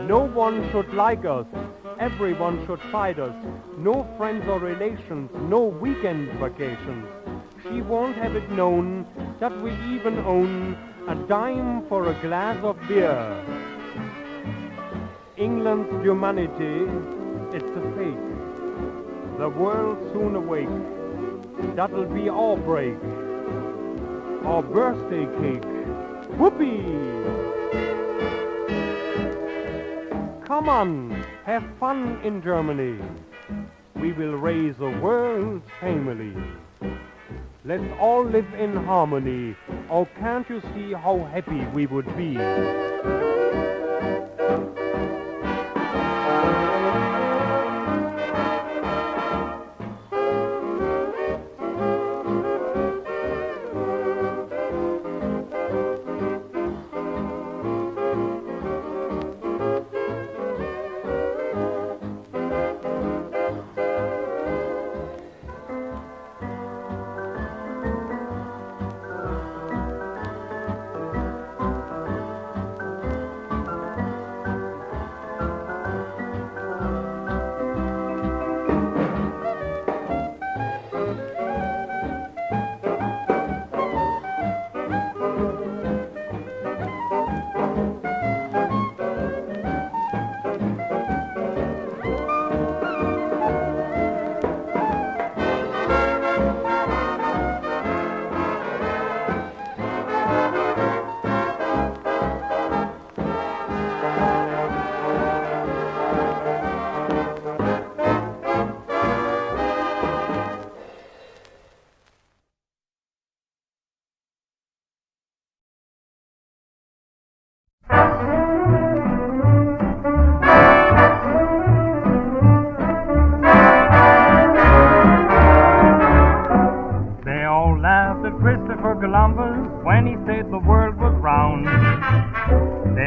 No one should like us. Everyone should fight us. No friends or relations, no weekend vacations. She won't have it known that we even own a dime for a glass of beer. England's humanity, it's a fake. The world soon awake. That'll be our break. Our birthday cake. Whoopee! Come on, have fun in Germany. We will raise a world's family. Let's all live in harmony. Oh, can't you see how happy we would be?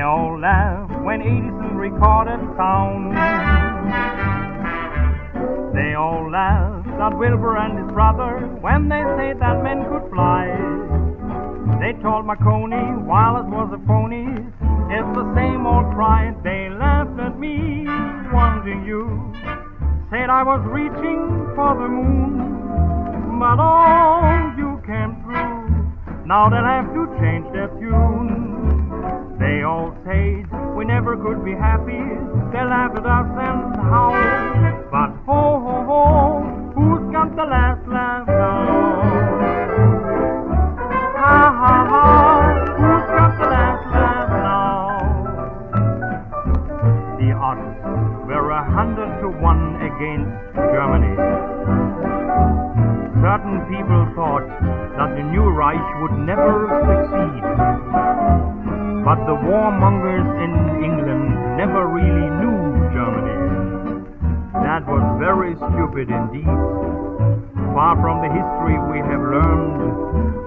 all laughed when Edison recorded sound. They all laughed at Wilbur and his brother when they said that men could fly. They told Marconi Wallace was a phony. It's the same old cry. They laughed at me, wanting you. Said I was reaching for the moon, but all you came through. Now they'll have to change their tune. They all said we never could be happy. They laughed at us and howled. But ho, ho, ho, who's got the last laugh now? Ha, ha, ha, who's got the last laugh now? The odds were 100 to 1 against Germany. Certain people thought that the new Reich would never succeed. But the warmongers in England never really knew Germany. That was very stupid indeed. Far from the history we have learned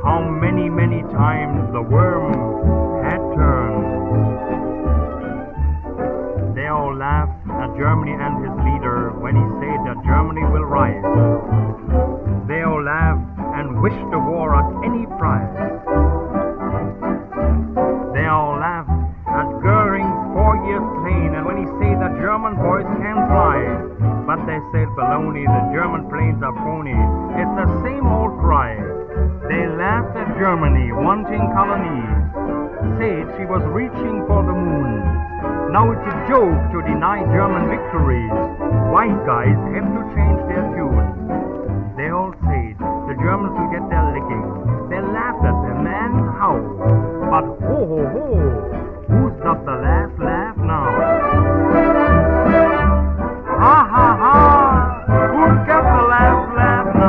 how many, many times the worm had turned. They all laughed at Germany and his leader when he said that Germany will rise. They all laughed and wished the war at any price. They all laughed at Goering's 4 years plane, and when he said that German boys can fly. But they said baloney, the German planes are phony. It's the same old cry. They laughed at Germany wanting colonies. Said she was reaching for the moon. Now it's a joke to deny German victories. White guys have to change their tune. They all said the Germans will get their licking. They laughed at them and howled. But ho, ho, ho, who's got the last laugh now? Ha, ha, ha, who's got the last laugh now?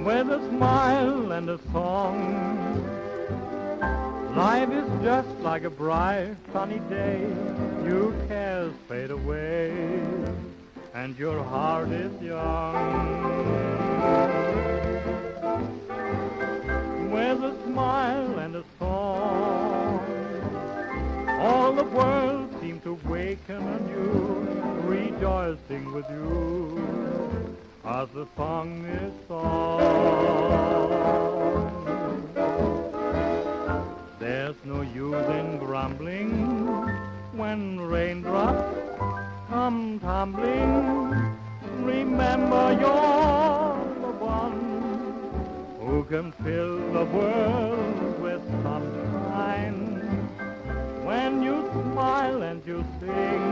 With a smile and a song, life is just like a bright sunny day. Your cares fade away and your heart is young. With a smile and a song, all the world seems to waken anew, rejoicing with you as the song is sung. There's no use in grumbling when raindrops come tumbling. Remember you're the one who can fill the world with sunshine. When you smile and you sing,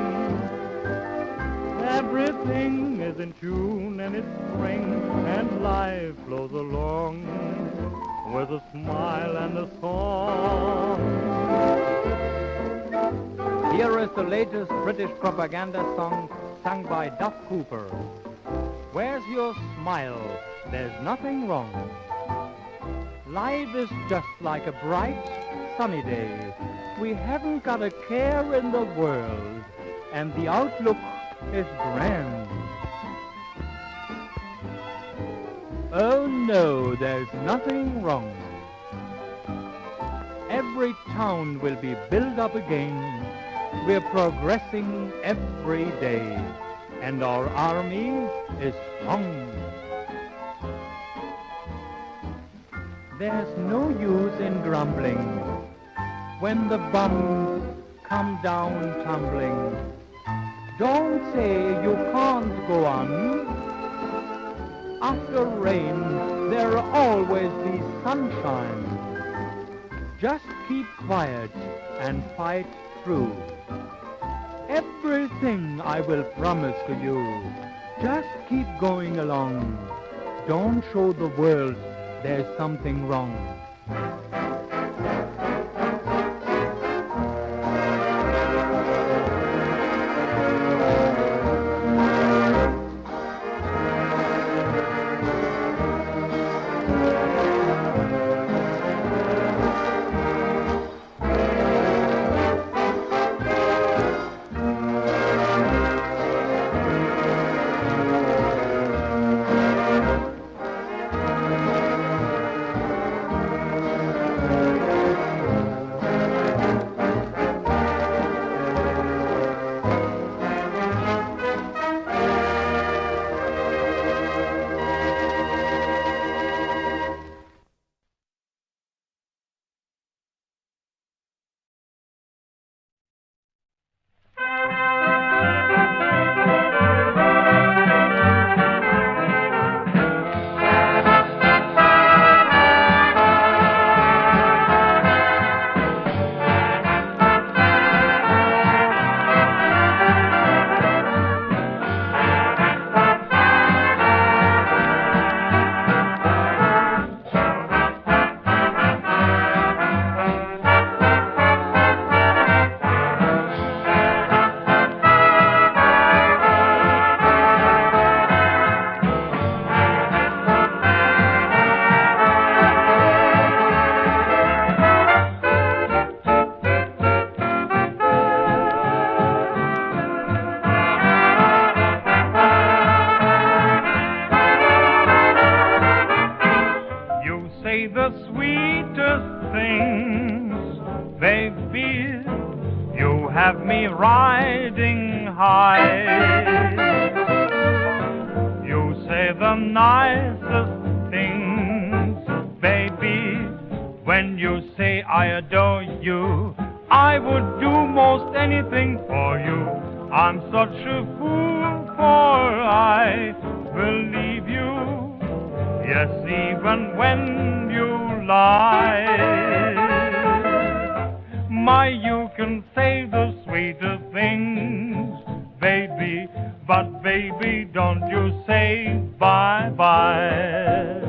everything is in tune and it's spring, and life flows along with a smile and a song. Here is the latest British propaganda song sung by Duff Cooper. Where's your smile? There's nothing wrong. Life is just like a bright, sunny day. We haven't got a care in the world, and the outlook is grand. Oh no, there's nothing wrong. Every town will be built up again. We're progressing every day, and our army is strong. There's no use in grumbling when the bombs come down tumbling. Don't say you can't go on. After rain, there'll always be sunshine. Just keep quiet and fight true. Everything I will promise to you. Just keep going along. Don't show the world there's something wrong. The sweetest things, baby, you have me riding high. You say the nicest things, baby, when you say I adore you. I would do most anything for you. I'm such a fool, for I believe you. Yes, even when you lie. My, you can say the sweetest things, baby, but baby, don't you say bye-bye.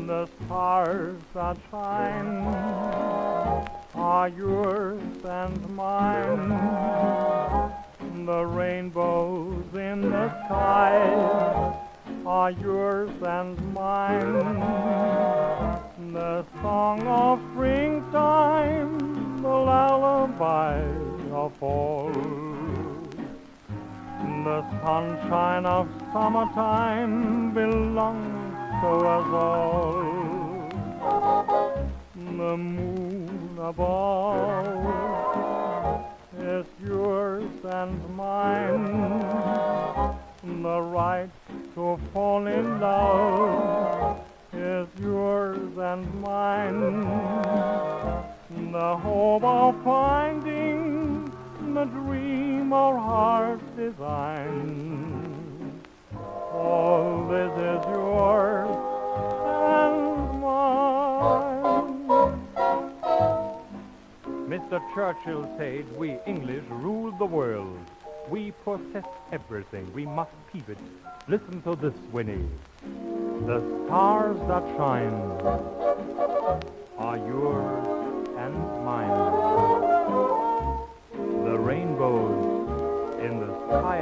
The stars that shine are yours and mine. The rainbows in the sky are yours and mine. The song of springtime, the lullaby of fall. The sunshine of summertime belongs to us all. The moon above is yours and mine. The right to fall in love is yours and mine. The hope of finding design. All this is yours and mine. Mr. Churchill said we English rule the world. We possess everything. We must keep it. Listen to this, Winnie. The stars that shine are yours and mine. The rainbows in the sky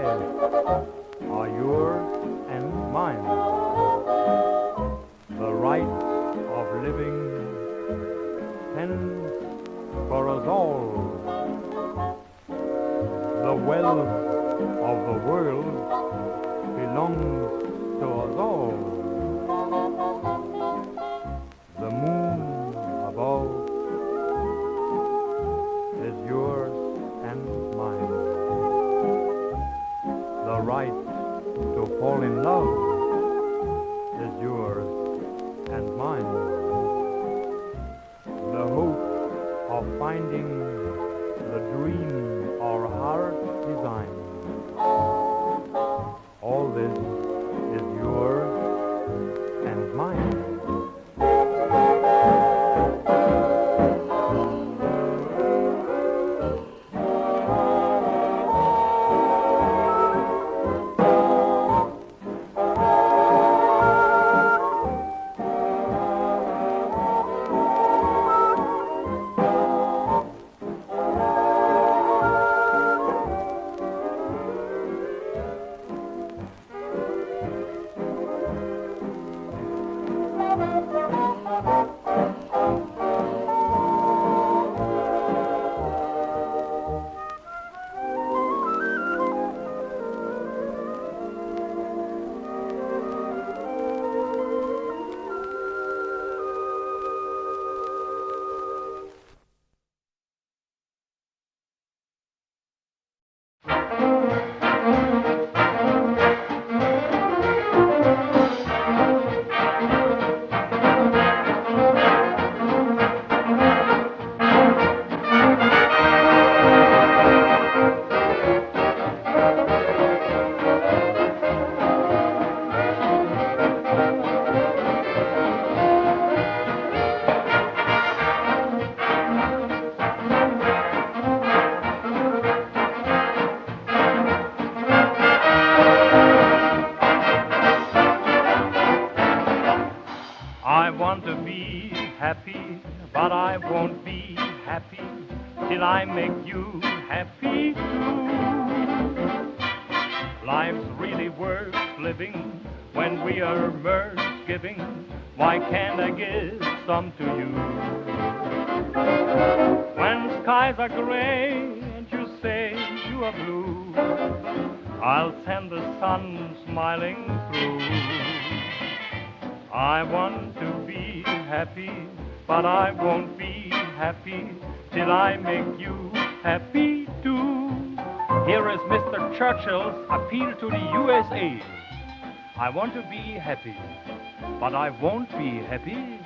are yours and mine. The right of living stands for us all. The wealth of the world belongs to us all. The moon above is yours and mine. The right to fall in love is yours and mine. The hope of finding the dream our heart designs. All this is yours and mine. I want to be happy, but I won't be happy till I make you happy too. Life's really worth living when we are mirth giving. Why can't I give some to you? When skies are gray and you say you are blue, I'll send the sun smiling through. I want to be happy, but I won't be happy till I make you happy too. Here is Mr. Churchill's appeal to the USA. I want to be happy, but I won't be happy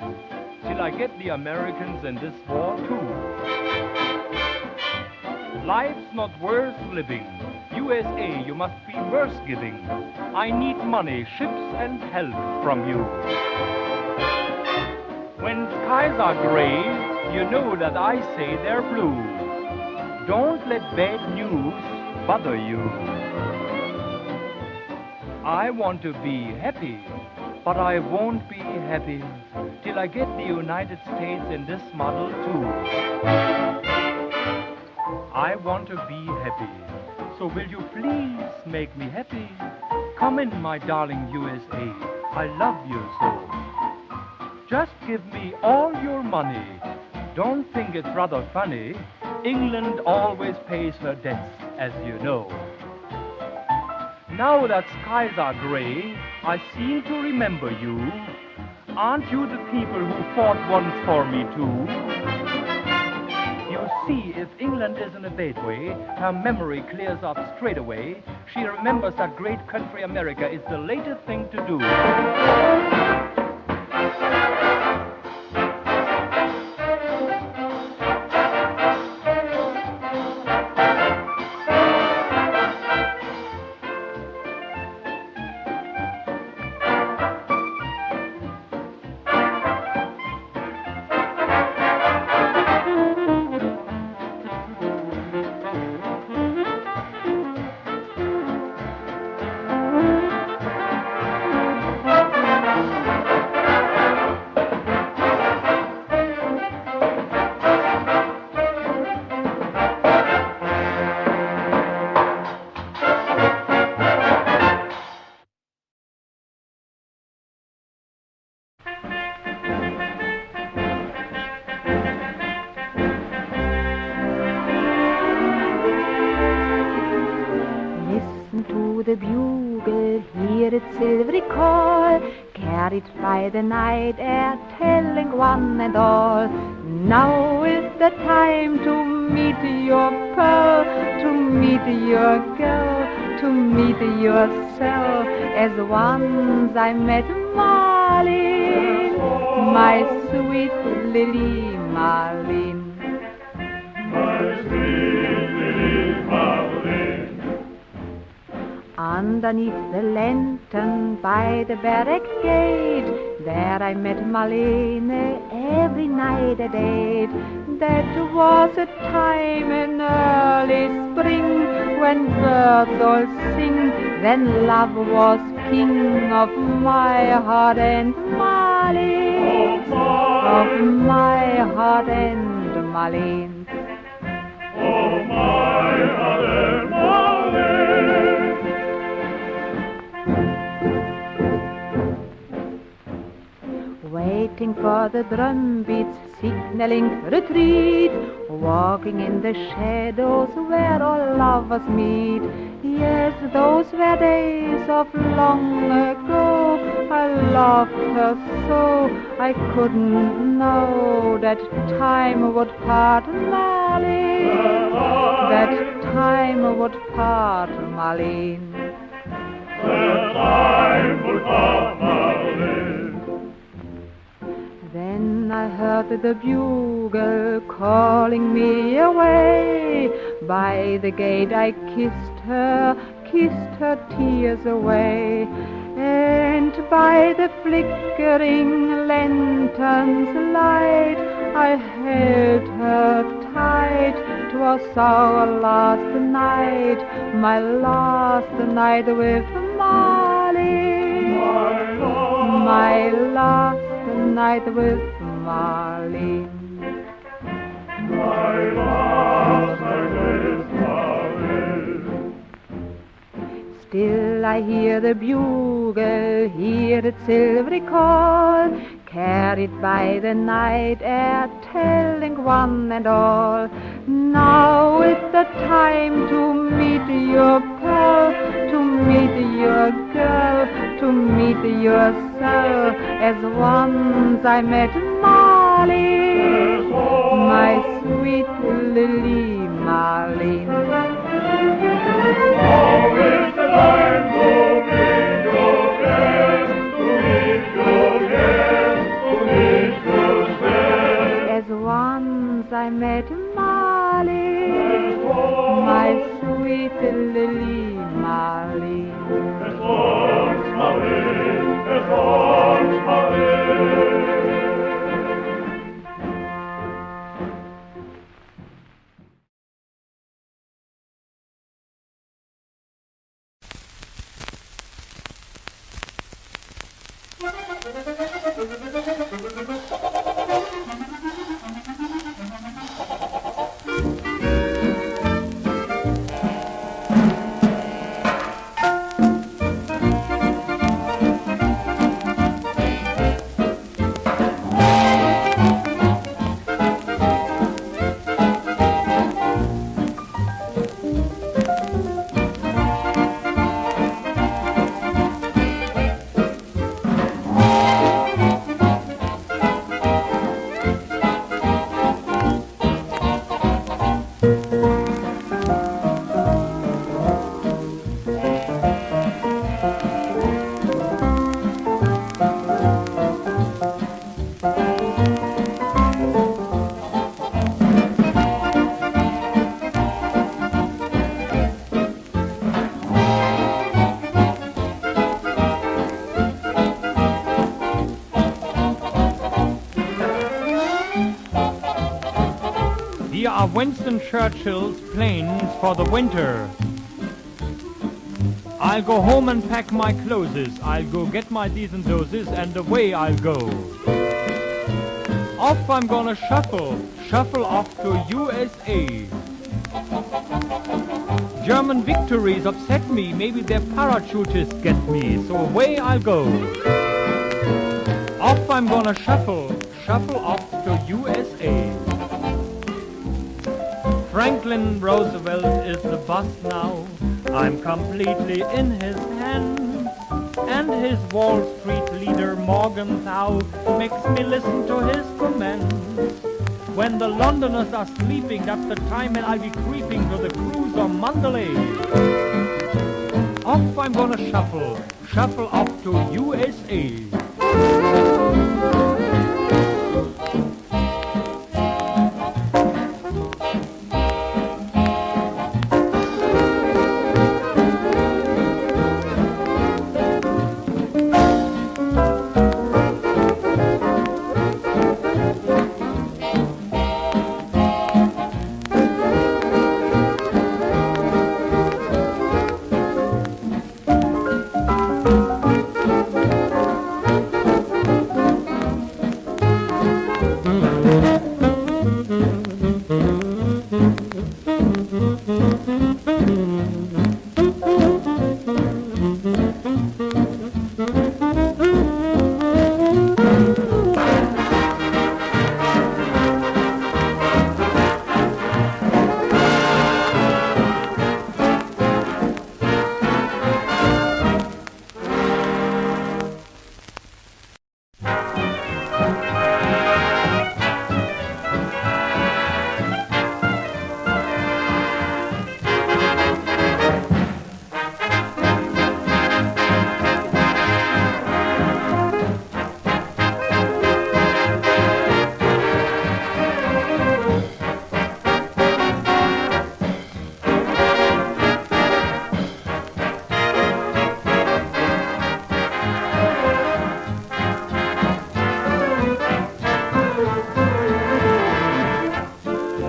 till I get the Americans in this war too. Life's not worth living. USA, you must be worth giving. I need money, ships, and help from you. When skies are gray, you know that I say they're blue. Don't let bad news bother you. I want to be happy, but I won't be happy till I get the United States in this model too. I want to be happy, so will you please make me happy? Come in, my darling USA, I love you so. Just give me all your money. Don't think it's rather funny. England always pays her debts, as you know. Now that skies are gray, I seem to remember you. Aren't you the people who fought once for me too? You see, if England is in a bad way, her memory clears up straight away. She remembers that great country America is the latest thing to do. the bugle, hear its silvery call, carried by the night air, telling one and all, now is the time to meet your pearl, to meet your girl, to meet yourself, as once I met Marlene, my sweet Lily Marlene. Underneath the lantern by the barrack gate, there I met Marlene every night at 8. That was a time in early spring, when birds all sing, then love was king of my heart and Marlene, of my heart and Marlene. Oh, my heart and Marlene. Waiting for the drum beats, signaling retreat, walking in the shadows where all lovers meet. Yes, those were days of long ago. I loved her so, I couldn't know that time would part Marlene, that time would part Marlene. That time would part Marlene. Then I heard the bugle calling me away. By the gate I kissed her tears away. And by the flickering lantern's light, I held her tight. 'Twas our last night, my last night with Marlene, my last night with Marlene. My last night with Marlene. Still I hear the bugle, hear its silvery call, carried by the night air, telling one and all, now is the time to meet your pearl, to meet your girl, to meet yourself, as once I met Marlene, my sweet Lily Marlene. Now is the time to meet your girl, to meet your girl, to meet yourself. As once I met Marlene, my sweet Lily Marlene. As once Marlene, as once Marlene. Here are Winston Churchill's planes for the winter. I'll go home and pack my clothes. I'll go get my decent doses, and away I'll go. Off I'm gonna shuffle off to USA. German victories upset me, maybe their parachutists get me, so away I'll go. Off I'm gonna shuffle off to USA. Franklin Roosevelt is the boss now. I'm completely in his hands, and his Wall Street leader Morgenthau makes me listen to his commands. When the Londoners are sleeping, that's the time when I'll be creeping to the cruise of Mandalay. Off I'm gonna shuffle off to USA.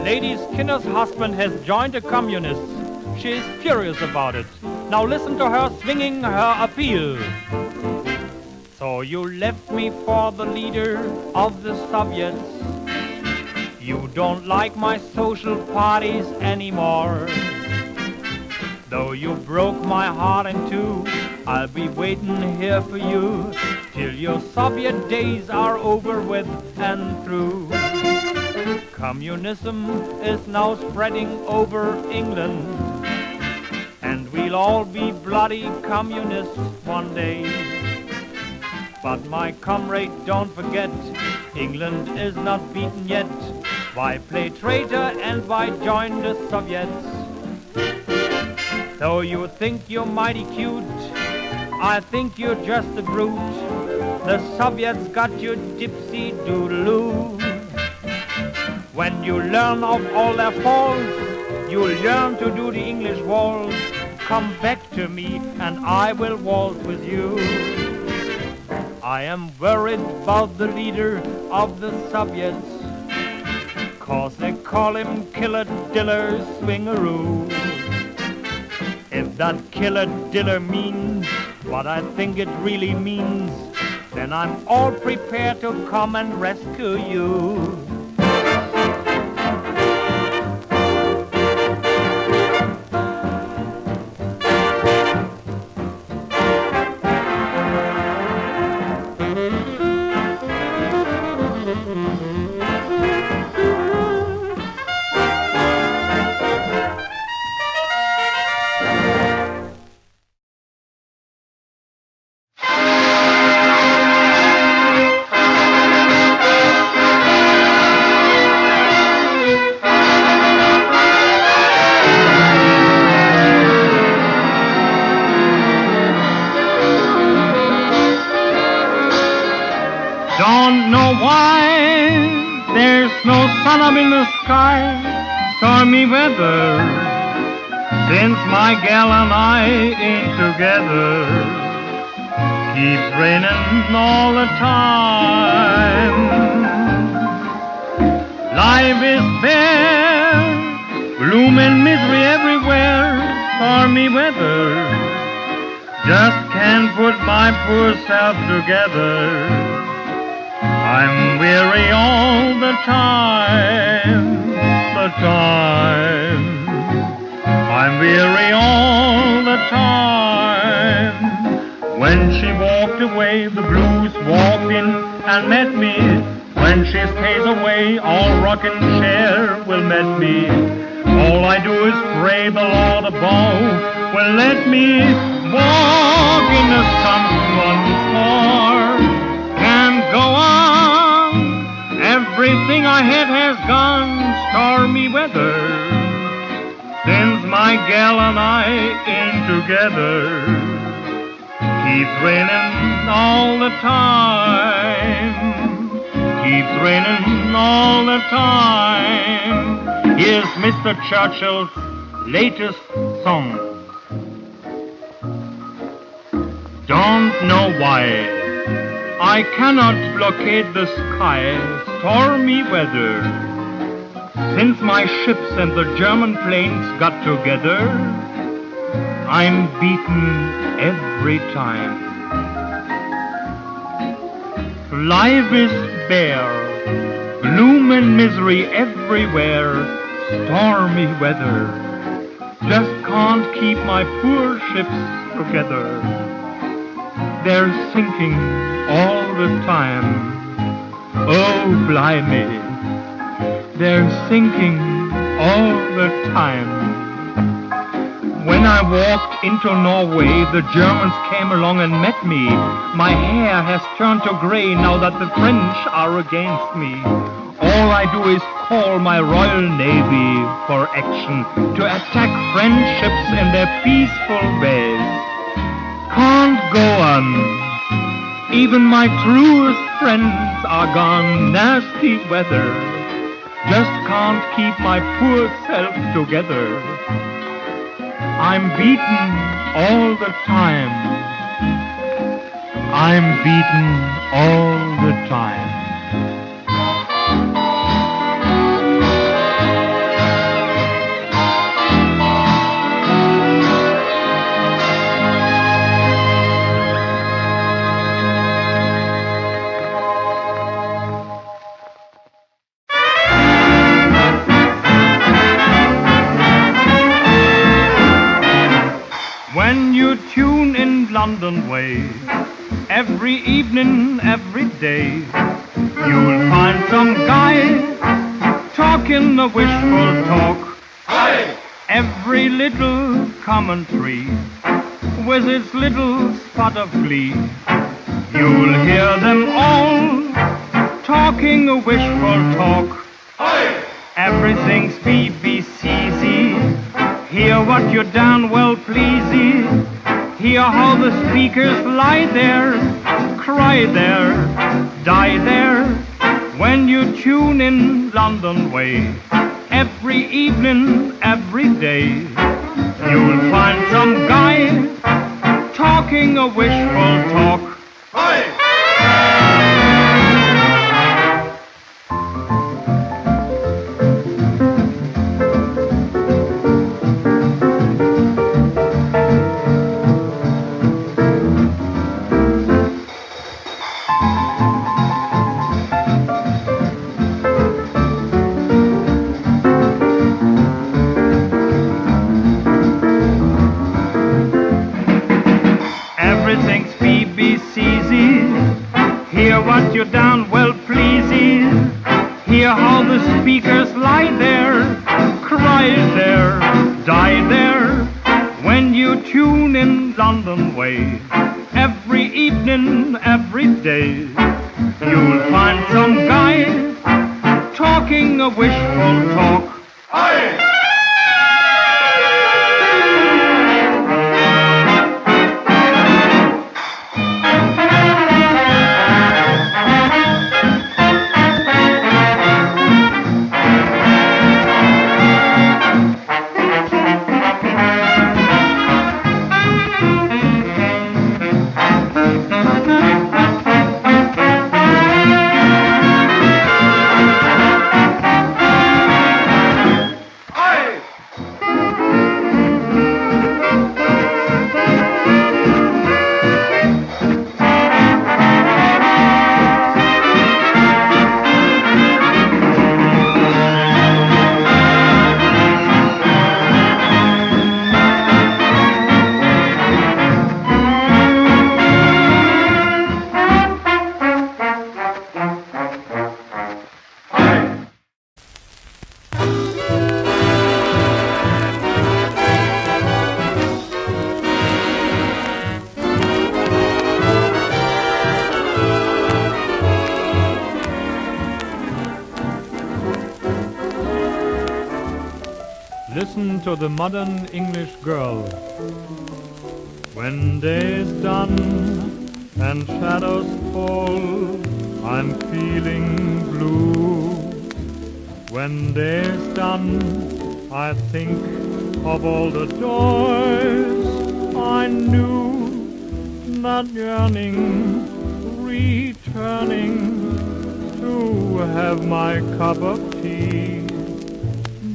Lady Skinner's husband has joined the communists. She is furious about it. Now listen to her swinging her appeal. So you left me for the leader of the Soviets. You don't like my social parties anymore. Though you broke my heart in two, I'll be waiting here for you till your Soviet days are over with and through. Communism is now spreading over England, and we'll all be bloody communists one day. But my comrade, don't forget, England is not beaten yet. Why play traitor and why join the Soviets? Though you think you're mighty cute, I think you're just a brute. The Soviets got you dipsy-doodaloo. When you learn of all their faults, you'll learn to do the English waltz. Come back to me and I will waltz with you. I am worried about the leader of the Soviets, 'cause they call him Killer Diller Swingaroo. If that Killer Diller means what I think it really means, then I'm all prepared to come and rescue you. Don't know why there's no sun up in the sky, stormy weather, since my gal and I ain't together. Keeps raining all the time. Life is bare, gloom and misery everywhere, stormy weather. Just can't put my poor self together. I'm weary all the time. I'm weary all the time. When she walked away, the blues walked in and met me. When she stays away, all rocking chair will met me. All I do is pray the Lord above Well, let me walk in the sun once more. Can't go on. Everything I had has gone stormy weather since my gal and I ain't together. Keeps raining all the time. Keeps raining all the time. Here's Mr. Churchill's latest song. Don't know why I cannot blockade the sky, stormy weather. Since my ships and the German planes got together, I'm beaten every time. Life is bare, gloom and misery everywhere, stormy weather. Just can't keep my poor ships together. They're sinking all the time. Oh, blimey, they're sinking all the time. When I walked into Norway, the Germans came along and met me. My hair has turned to gray now that the French are against me. All I do is call my Royal Navy for action to attack French ships in their peaceful bays. Can't go on. Even my truest friends are gone. Nasty weather. Just can't keep my poor self together. I'm beaten all the time. I'm beaten all the time. When you tune in London way, every evening, every day, you'll find some guy talking the wishful talk. Aye. Every little commentary with its little spot of glee. You'll hear them all talking a wishful talk. Aye. Everything's BBCZ. Hear what you're darn well pleasy. Hear how the speakers lie there, cry there, die there. When you tune in London way, every evening, every day, you'll find some guy talking a wishful talk. Aye. Everything's BBCZ. Hear what you down well pleasy. Hear how the speakers lie there, cry there, die there. When you tune in London way, every evening, every day, you'll find some guy talking a wishful talk. Aye. to the modern English girl. When day is done and shadows fall, I'm feeling blue. When day is done, I think of all the joys I knew, not yearning, returning to have my cup of tea.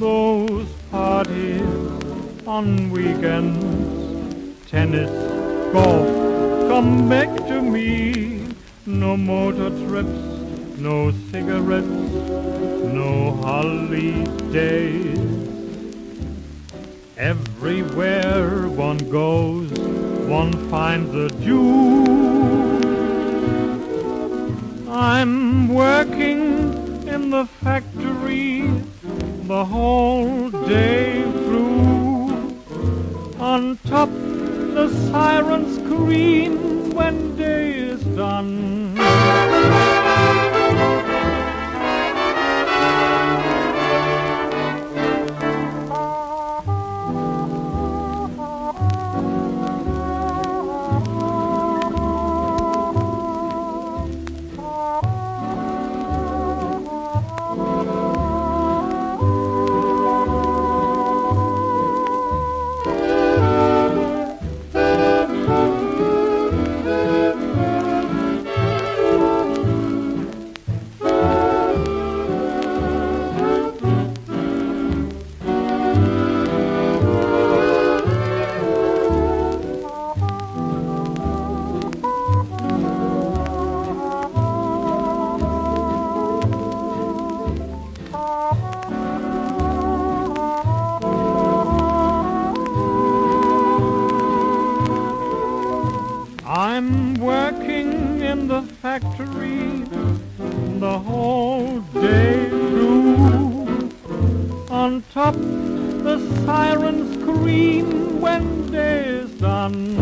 Those parties on weekends, tennis, golf, come back to me. No motor trips, no cigarettes, no holidays. Everywhere one goes, one finds a Jew. I'm working in the factory the whole day through. On top the sirens scream when day is done. I'm working in the factory the whole day through. On top the sirens scream when day is done.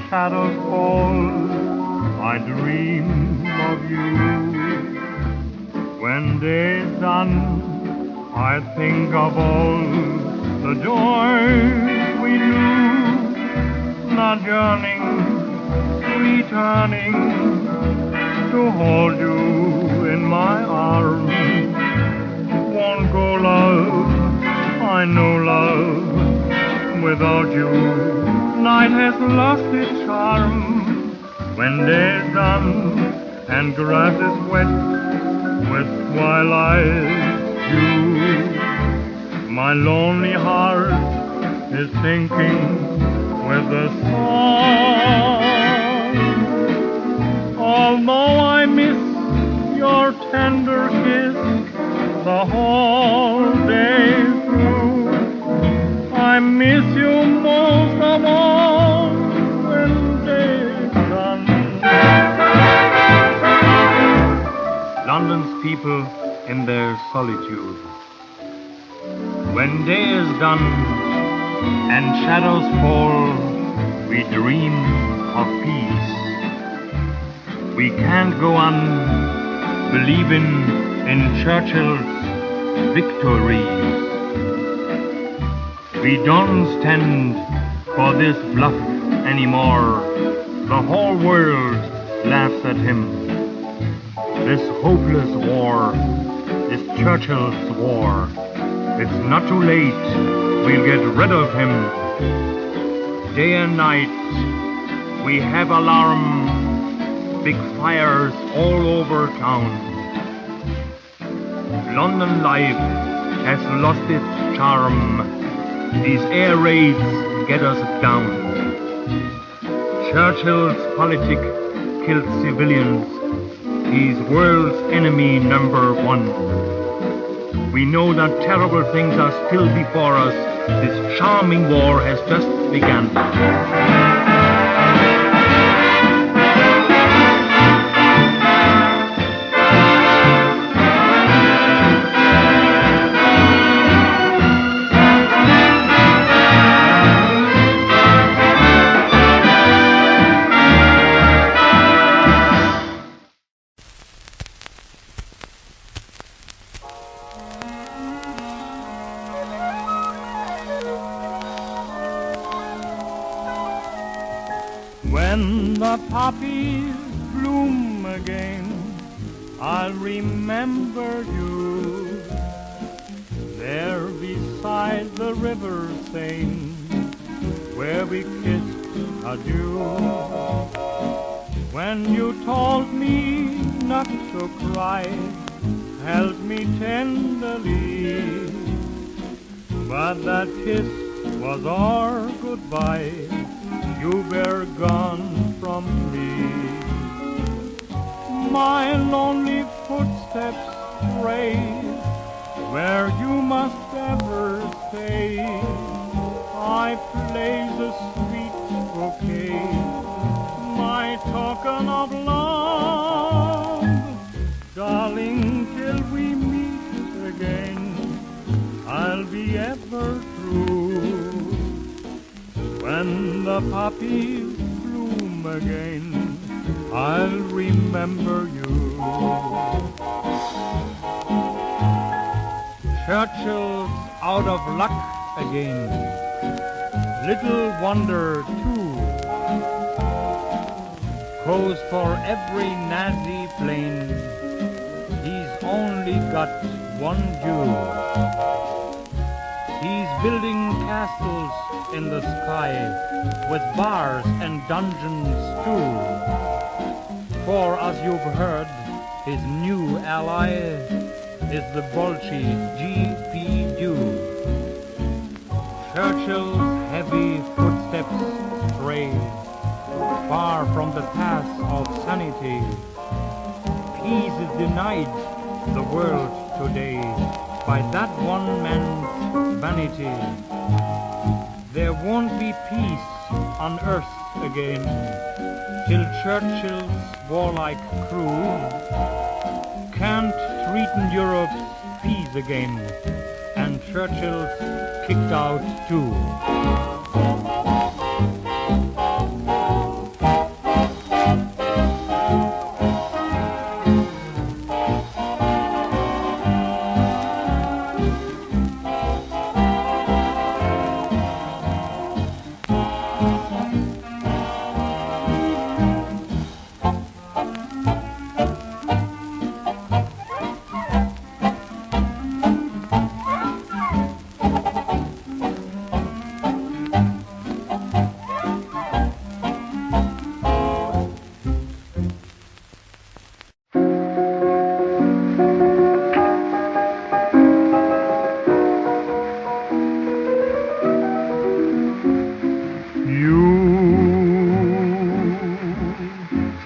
Shadows fall, I dream of you. When day's done, I think of all the joys we knew, not yearning, returning to hold you in my arms. Won't go, love, I know, love, without you night has lost its charm. When day's done and grass is wet with twilight dew, my lonely heart is sinking with a song. Although I miss your tender kiss the whole day through, I miss you most of all when day's done. London's people in their solitude. When day is done and shadows fall, we dream of peace. We can't go on believing in Churchill's victories. We don't stand for this bluff anymore. The whole world laughs at him. This hopeless war, this Churchill's war. It's not too late, we'll get rid of him. Day and night, we have alarm, big fires all over town. London life has lost its charm. These air raids get us down. Churchill's politic killed civilians. He's world's enemy number one. We know that terrible things are still before us. This charming war has just begun. When the poppies bloom again, I'll remember you there beside the river Seine, where we kissed adieu. When you told me not to cry, held me tenderly, but that kiss was our goodbye. You were gone from me. My lonely footsteps stray where you must ever stay. I play the sweet bouquet, my token of love. Darling, till we meet again, I'll be ever true. When the poppies bloom again, I'll remember you. Churchill's out of luck again. Little wonder, too. 'Cause for every Nazi plane, he's only got one Jew. He's building castles in the sky with bars and dungeons too. For as you've heard, his new ally is the Bolshevik. Churchill's heavy footsteps stray far from the path of sanity. Peace is denied the world today by that one man's vanity. There won't be peace on earth again till Churchill's warlike crew can't threaten Europe's peace again, and Churchill's kicked out too.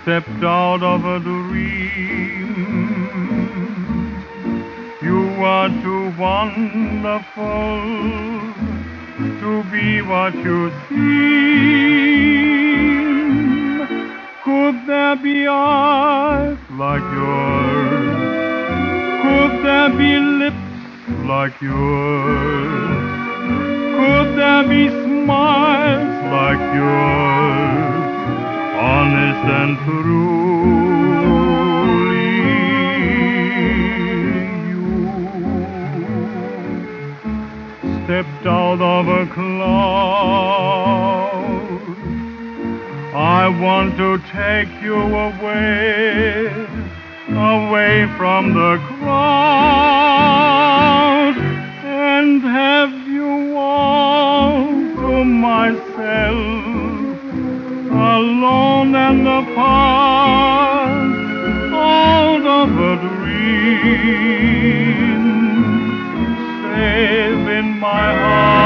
Stepped out of a dream. You are too wonderful to be what you seem. Could there be eyes like yours? Could there be lips like yours? Could there be smiles like yours? Honest and truly you stepped out of a cloud. I want to take you away, away from the crowd, and have you all to myself, alone and apart, out of a dream, safe in my heart.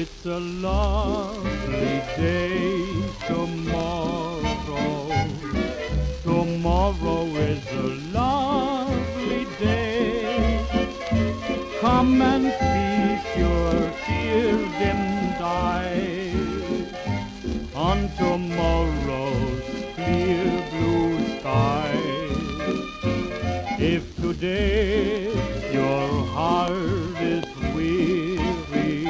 It's a lovely day tomorrow. Tomorrow is a lovely day. Come and feast your tear-dimmed eyes on tomorrow's clear blue skies. If today your heart is weary,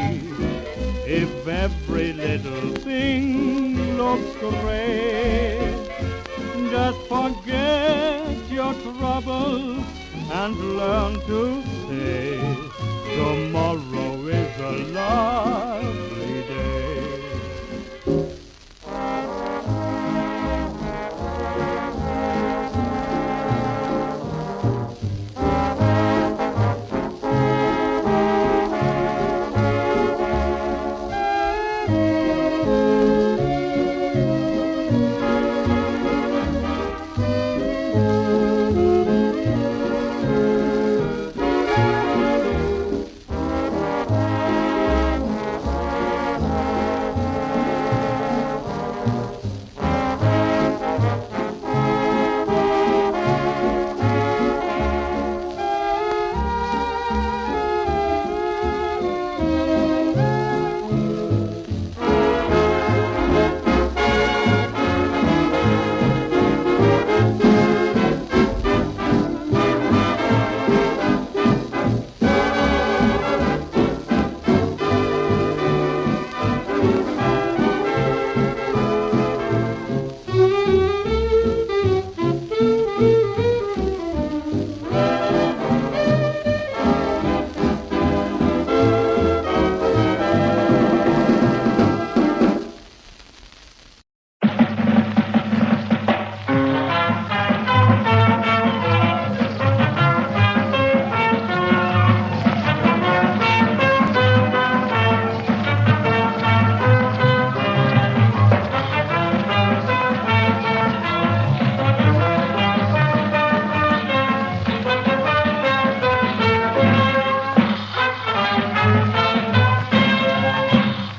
if every little thing looks gray, just forget your troubles and learn to say tomorrow is a lovely day.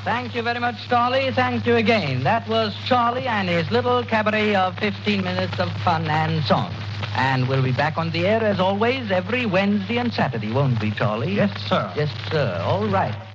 Thank you very much, Charlie. Thank you again. That was Charlie and his little cabaret of 15 minutes of fun and song. And we'll be back on the air, as always, every Wednesday and Saturday, won't we, Charlie? Yes, sir. Yes, sir. All right.